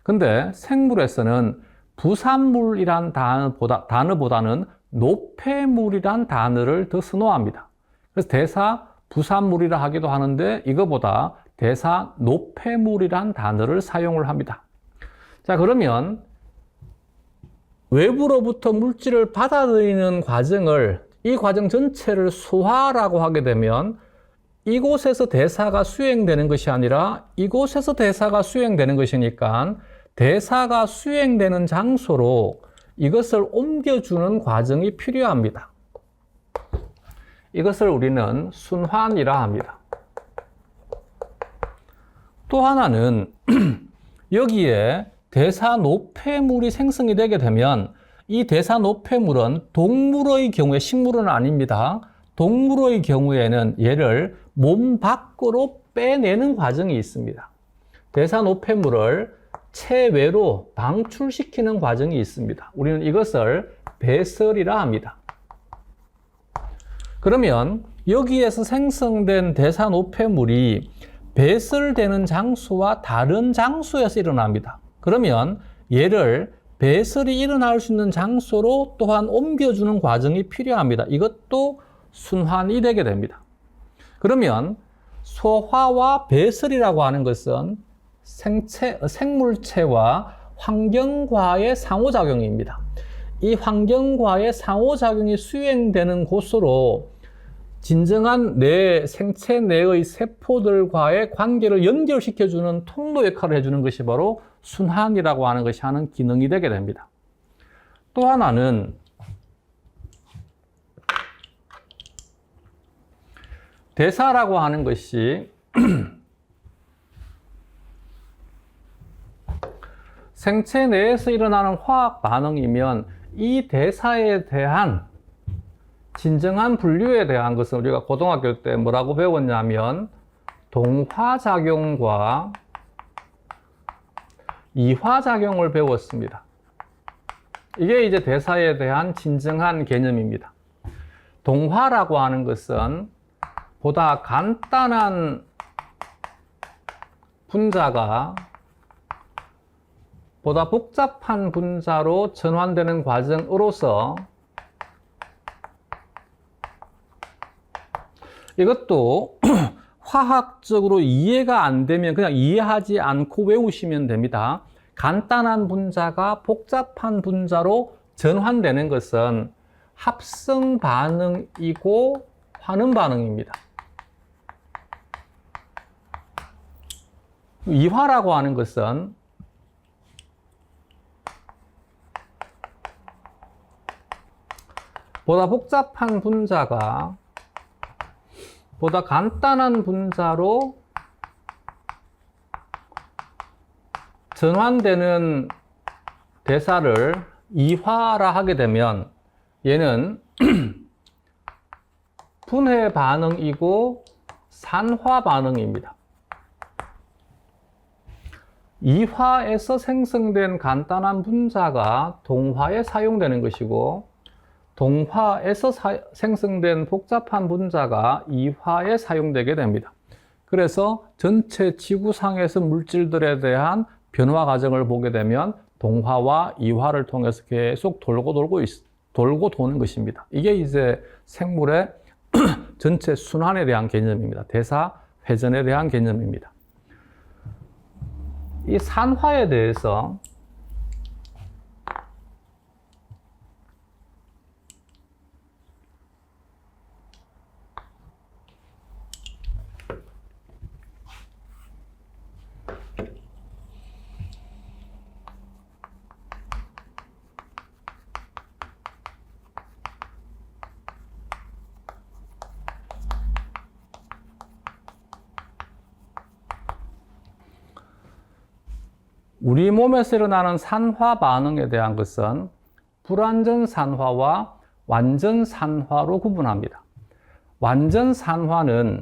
근데 생물에서는 부산물이란 단어보다는 노폐물이란 단어를 더 선호합니다. 그래서 대사 부산물이라 하기도 하는데 이거보다 대사 노폐물이란 단어를 사용을 합니다. 자, 그러면 외부로부터 물질을 받아들이는 과정을 이 과정 전체를 소화라고 하게 되면 이곳에서 대사가 수행되는 것이 아니라 이곳에서 대사가 수행되는 것이니까 대사가 수행되는 장소로 이것을 옮겨주는 과정이 필요합니다. 이것을 우리는 순환이라 합니다. 또 하나는 여기에 대사 노폐물이 생성이 되게 되면 이 대사 노폐물은 동물의 경우에, 식물은 아닙니다. 동물의 경우에는 얘를 몸 밖으로 빼내는 과정이 있습니다. 대사 노폐물을 체외로 방출시키는 과정이 있습니다. 우리는 이것을 배설이라 합니다. 그러면 여기에서 생성된 대사 노폐물이 배설되는 장소와 다른 장소에서 일어납니다. 그러면 얘를 배설이 일어날 수 있는 장소로 또한 옮겨주는 과정이 필요합니다. 이것도 순환이 되게 됩니다. 그러면 소화와 배설이라고 하는 것은 생물체와 환경과의 상호작용입니다. 이 환경과의 상호작용이 수행되는 곳으로 진정한 내 생체 내의 세포들과의 관계를 연결시켜주는 통로 역할을 해주는 것이 바로 순환이라고 하는 것이 하는 기능이 되게 됩니다. 또 하나는 대사라고 하는 것이 생체 내에서 일어나는 화학 반응이면 이 대사에 대한 진정한 분류에 대한 것은 우리가 고등학교 때 뭐라고 배웠냐면 동화작용과 이화작용을 배웠습니다. 이게 이제 대사에 대한 진정한 개념입니다. 동화라고 하는 것은 보다 간단한 분자가 보다 복잡한 분자로 전환되는 과정으로서 이것도 화학적으로 이해가 안 되면 그냥 이해하지 않고 외우시면 됩니다. 간단한 분자가 복잡한 분자로 전환되는 것은 합성 반응이고 환원 반응입니다. 이화라고 하는 것은 보다 복잡한 분자가 보다 간단한 분자로 전환되는 대사를 이화라 하게 되면 얘는 분해 반응이고 산화 반응입니다. 이화에서 생성된 간단한 분자가 동화에 사용되는 것이고 동화에서 생성된 복잡한 분자가 이화에 사용되게 됩니다. 그래서 전체 지구상에서 물질들에 대한 변화 과정을 보게 되면 동화와 이화를 통해서 계속 돌고 도는 것입니다. 이게 이제 생물의 전체 순환에 대한 개념입니다. 대사 회전에 대한 개념입니다. 이 산화에 대해서 우리 몸에서 일어나는 산화 반응에 대한 것은 불완전 산화와 완전 산화로 구분합니다. 완전 산화는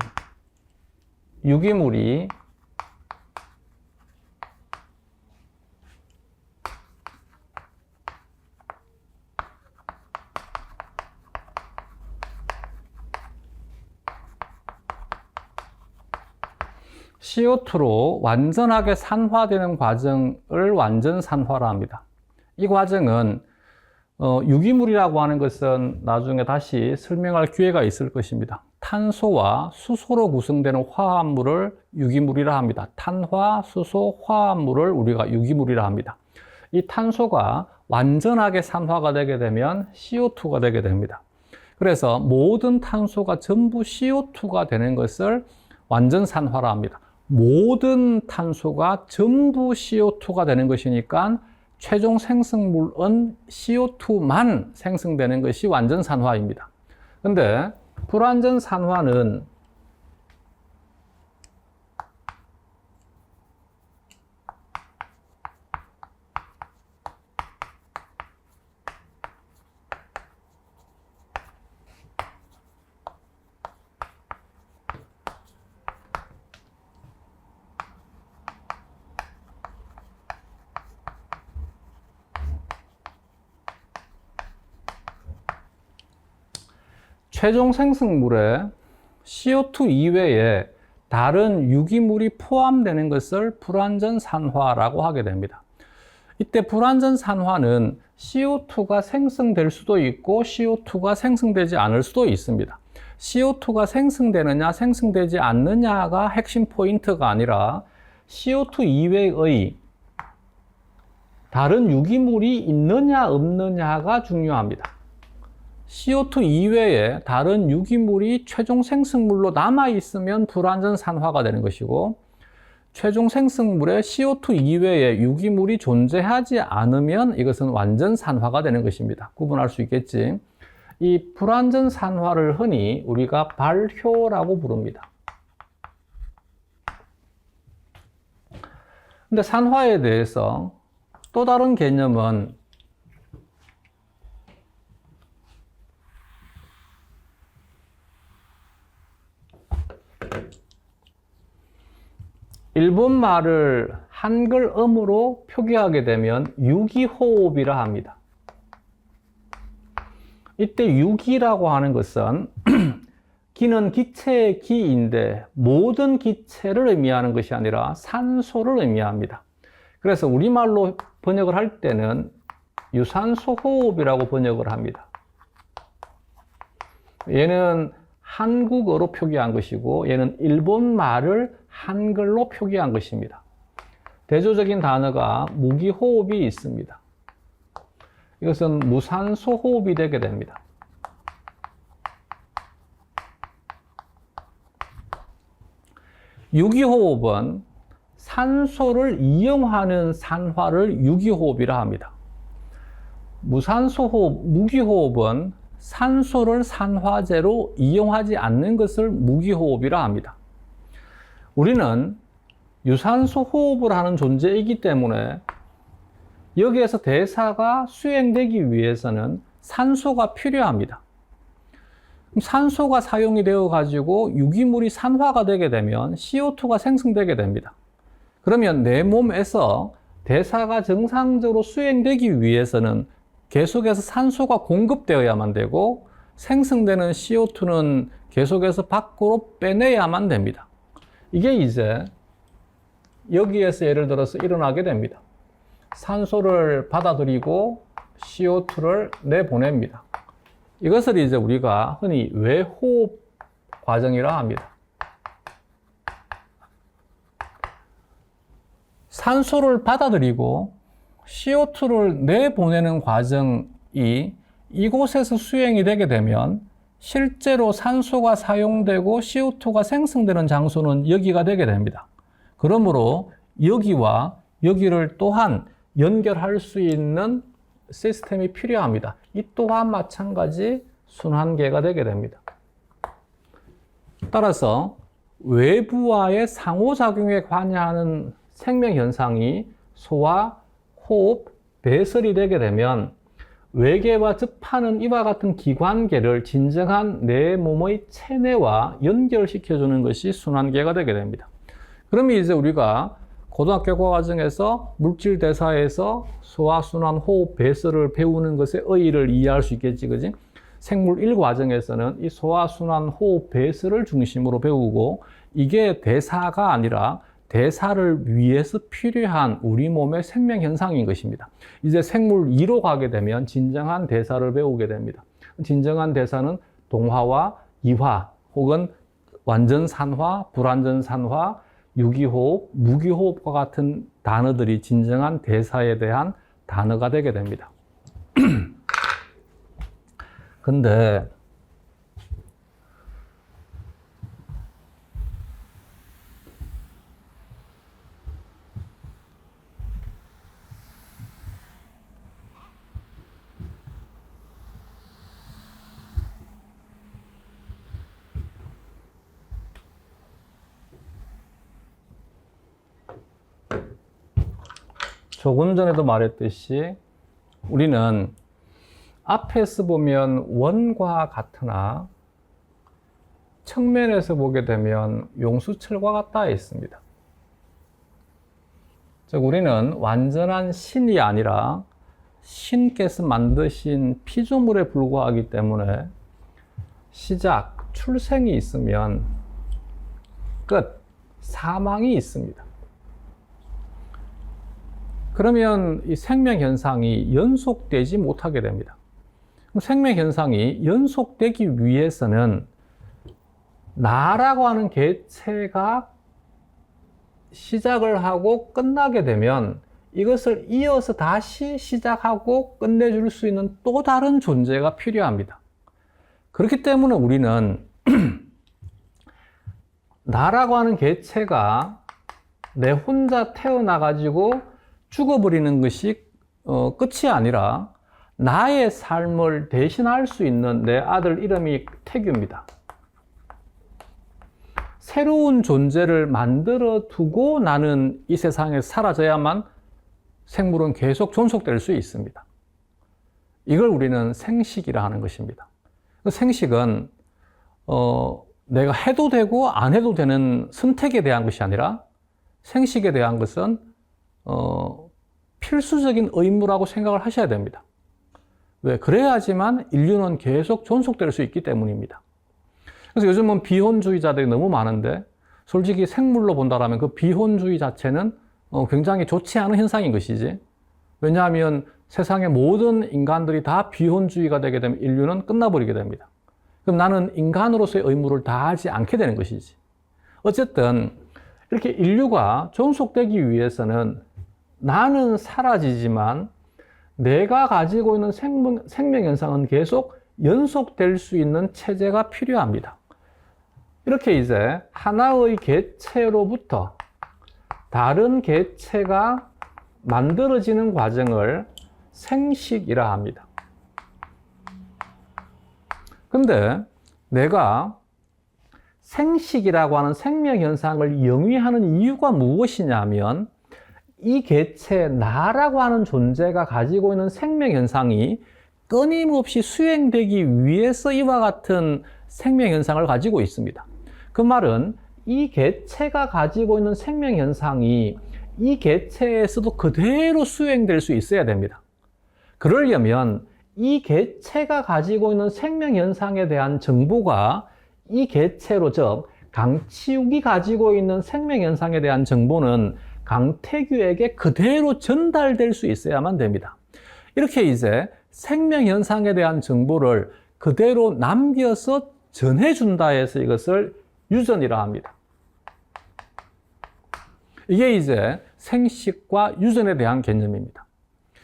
유기물이 CO2로 완전하게 산화되는 과정을 완전 산화라 합니다. 이 과정은 유기물이라고 하는 것은 나중에 다시 설명할 기회가 있을 것입니다. 탄소와 수소로 구성되는 화합물을 유기물이라 합니다. 탄화, 수소, 화합물을 우리가 유기물이라 합니다. 이 탄소가 완전하게 산화가 되게 되면 CO2가 되게 됩니다. 그래서 모든 탄소가 전부 CO2가 되는 것을 완전 산화라 합니다. 모든 탄소가 전부 CO2가 되는 것이니까 최종 생성물은 CO2만 생성되는 것이 완전 산화입니다. 근데 불완전 산화는 최종 생성물의 CO2 이외에 다른 유기물이 포함되는 것을 불완전 산화라고 하게 됩니다. 이때 불완전 산화는 CO2가 생성될 수도 있고 CO2가 생성되지 않을 수도 있습니다. CO2가 생성되느냐 생성되지 않느냐가 핵심 포인트가 아니라 CO2 이외의 다른 유기물이 있느냐 없느냐가 중요합니다. CO2 이외에 다른 유기물이 최종 생성물로 남아있으면 불완전 산화가 되는 것이고, 최종 생성물에 CO2 이외에 유기물이 존재하지 않으면 이것은 완전 산화가 되는 것입니다. 구분할 수 있겠지. 이 불완전 산화를 흔히 우리가 발효라고 부릅니다. 근데 산화에 대해서 또 다른 개념은 일본 말을 한글음으로 표기하게 되면 유기호흡이라 합니다. 이때 유기라고 하는 것은 기는 기체의 기인데 모든 기체를 의미하는 것이 아니라 산소를 의미합니다. 그래서 우리말로 번역을 할 때는 유산소 호흡이라고 번역을 합니다. 얘는 한국어로 표기한 것이고 얘는 일본 말을 한글로 표기한 것입니다. 대조적인 단어가 무기호흡이 있습니다. 이것은 무산소 호흡이 되게 됩니다. 유기호흡은 산소를 이용하는 산화를 유기호흡이라 합니다. 무산소호흡, 무기호흡은 산소를 산화제로 이용하지 않는 것을 무기호흡이라 합니다. 우리는 유산소 호흡을 하는 존재이기 때문에 여기에서 대사가 수행되기 위해서는 산소가 필요합니다. 산소가 사용이 되어 가지고 유기물이 산화가 되게 되면 CO2가 생성되게 됩니다. 그러면 내 몸에서 대사가 정상적으로 수행되기 위해서는 계속해서 산소가 공급되어야만 되고 생성되는 CO2는 계속해서 밖으로 빼내야만 됩니다. 이게 이제 여기에서 예를 들어서 일어나게 됩니다. 산소를 받아들이고 CO2를 내보냅니다. 이것을 이제 우리가 흔히 외호흡 과정이라 합니다. 산소를 받아들이고 CO2를 내보내는 과정이 이곳에서 수행이 되게 되면 실제로 산소가 사용되고 CO2가 생성되는 장소는 여기가 되게 됩니다. 그러므로 여기와 여기를 또한 연결할 수 있는 시스템이 필요합니다. 이 또한 마찬가지 순환계가 되게 됩니다. 따라서 외부와의 상호작용에 관여하는 생명현상이 소화, 호흡, 배설이 되게 되면 외계와 접하는 이와 같은 기관계를 진정한 내 몸의 체내와 연결시켜주는 것이 순환계가 되게 됩니다. 그러면 이제 우리가 고등학교 과정에서 물질 대사에서 소화, 순환, 호흡, 배설을 배우는 것의 의의를 이해할 수 있겠지, 그지? 생물 1 과정에서는 이 소화, 순환, 호흡, 배설을 중심으로 배우고 이게 대사가 아니라 대사를 위해서 필요한 우리 몸의 생명 현상인 것입니다. 이제 생물 2로 가게 되면 진정한 대사를 배우게 됩니다. 진정한 대사는 동화와 이화 혹은 완전 산화, 불완전 산화, 유기호흡, 무기호흡과 같은 단어들이 진정한 대사에 대한 단어가 되게 됩니다. 근데 조금 전에도 말했듯이 우리는 앞에서 보면 원과 같으나 측면에서 보게 되면 용수철과 같다 있습니다. 즉 우리는 완전한 신이 아니라 신께서 만드신 피조물에 불과하기 때문에 시작, 출생이 있으면 끝, 사망이 있습니다. 그러면 이 생명 현상이 연속되지 못하게 됩니다. 그럼 생명 현상이 연속되기 위해서는 나라고 하는 개체가 시작을 하고 끝나게 되면 이것을 이어서 다시 시작하고 끝내줄 수 있는 또 다른 존재가 필요합니다. 그렇기 때문에 우리는 나라고 하는 개체가 내 혼자 태어나가지고 죽어버리는 것이 끝이 아니라 나의 삶을 대신할 수 있는 내 아들 이름이 태규입니다. 새로운 존재를 만들어 두고 나는 이 세상에 사라져야만 생물은 계속 존속될 수 있습니다. 이걸 우리는 생식이라 하는 것입니다. 생식은 내가 해도 되고 안 해도 되는 선택에 대한 것이 아니라 생식에 대한 것은 필수적인 의무라고 생각을 하셔야 됩니다. 왜? 그래야지만 인류는 계속 존속될 수 있기 때문입니다. 그래서 요즘은 비혼주의자들이 너무 많은데 솔직히 생물로 본다라면 그 비혼주의 자체는 굉장히 좋지 않은 현상인 것이지. 왜냐하면 세상의 모든 인간들이 다 비혼주의가 되게 되면 인류는 끝나버리게 됩니다. 그럼 나는 인간으로서의 의무를 다하지 않게 되는 것이지. 어쨌든 이렇게 인류가 존속되기 위해서는 나는 사라지지만 내가 가지고 있는 생명 현상은 계속 연속될 수 있는 체제가 필요합니다. 이렇게 이제 하나의 개체로부터 다른 개체가 만들어지는 과정을 생식이라 합니다. 근데 내가 생식이라고 하는 생명 현상을 영위하는 이유가 무엇이냐면 이 개체, 나라고 하는 존재가 가지고 있는 생명 현상이 끊임없이 수행되기 위해서 이와 같은 생명 현상을 가지고 있습니다. 그 말은 이 개체가 가지고 있는 생명 현상이 이 개체에서도 그대로 수행될 수 있어야 됩니다. 그러려면 이 개체가 가지고 있는 생명 현상에 대한 정보가 이 개체로, 즉 강치욱이 가지고 있는 생명 현상에 대한 정보는 강태규에게 그대로 전달될 수 있어야만 됩니다. 이렇게 이제 생명 현상에 대한 정보를 그대로 남겨서 전해준다 해서 이것을 유전이라 합니다. 이게 이제 생식과 유전에 대한 개념입니다.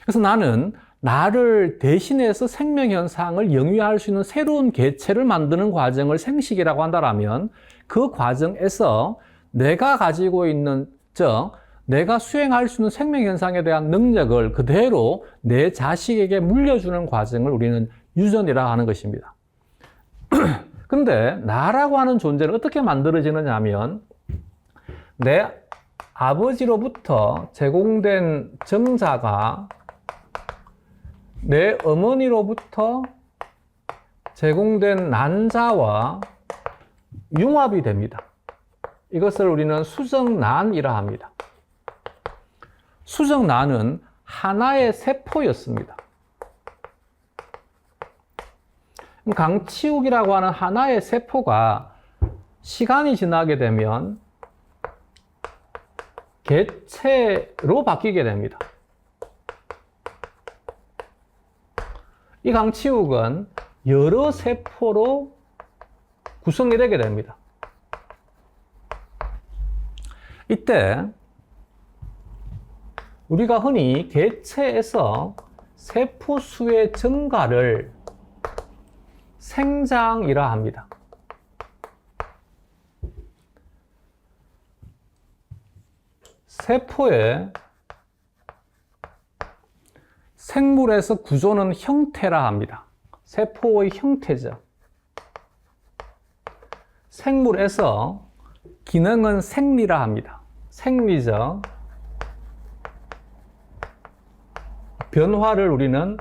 그래서 나는 나를 대신해서 생명 현상을 영위할 수 있는 새로운 개체를 만드는 과정을 생식이라고 한다면 그 과정에서 내가 가지고 있는, 즉 내가 수행할 수 있는 생명 현상에 대한 능력을 그대로 내 자식에게 물려주는 과정을 우리는 유전이라 하는 것입니다. 근데 나라고 하는 존재는 어떻게 만들어지느냐 하면 내 아버지로부터 제공된 정자가 내 어머니로부터 제공된 난자와 융합이 됩니다. 이것을 우리는 수정난이라 합니다. 수정난은 하나의 세포였습니다. 강치욱이라고 하는 하나의 세포가 시간이 지나게 되면 개체로 바뀌게 됩니다. 이 강치욱은 여러 세포로 구성이 되게 됩니다. 이때 우리가 흔히 개체에서 세포 수의 증가를 생장이라 합니다. 세포의 생물에서 구조는 형태라 합니다. 세포의 형태죠. 생물에서 기능은 생리라 합니다. 생리죠. 변화를 우리는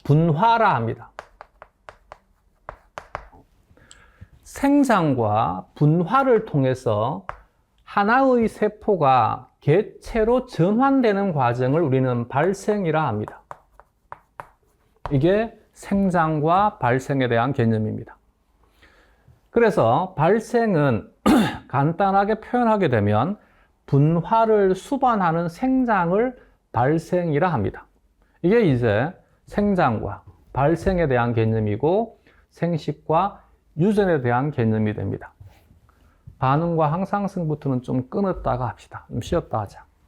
분화라 합니다. 생장과 분화를 통해서 하나의 세포가 개체로 전환되는 과정을 우리는 발생이라 합니다. 이게 생장과 발생에 대한 개념입니다. 그래서 발생은 간단하게 표현하게 되면 분화를 수반하는 생장을 발생이라 합니다. 이게 이제 생장과 발생에 대한 개념이고 생식과 유전에 대한 개념이 됩니다. 반응과 항상성부터는 좀 끊었다가 합시다. 좀 쉬었다 하자.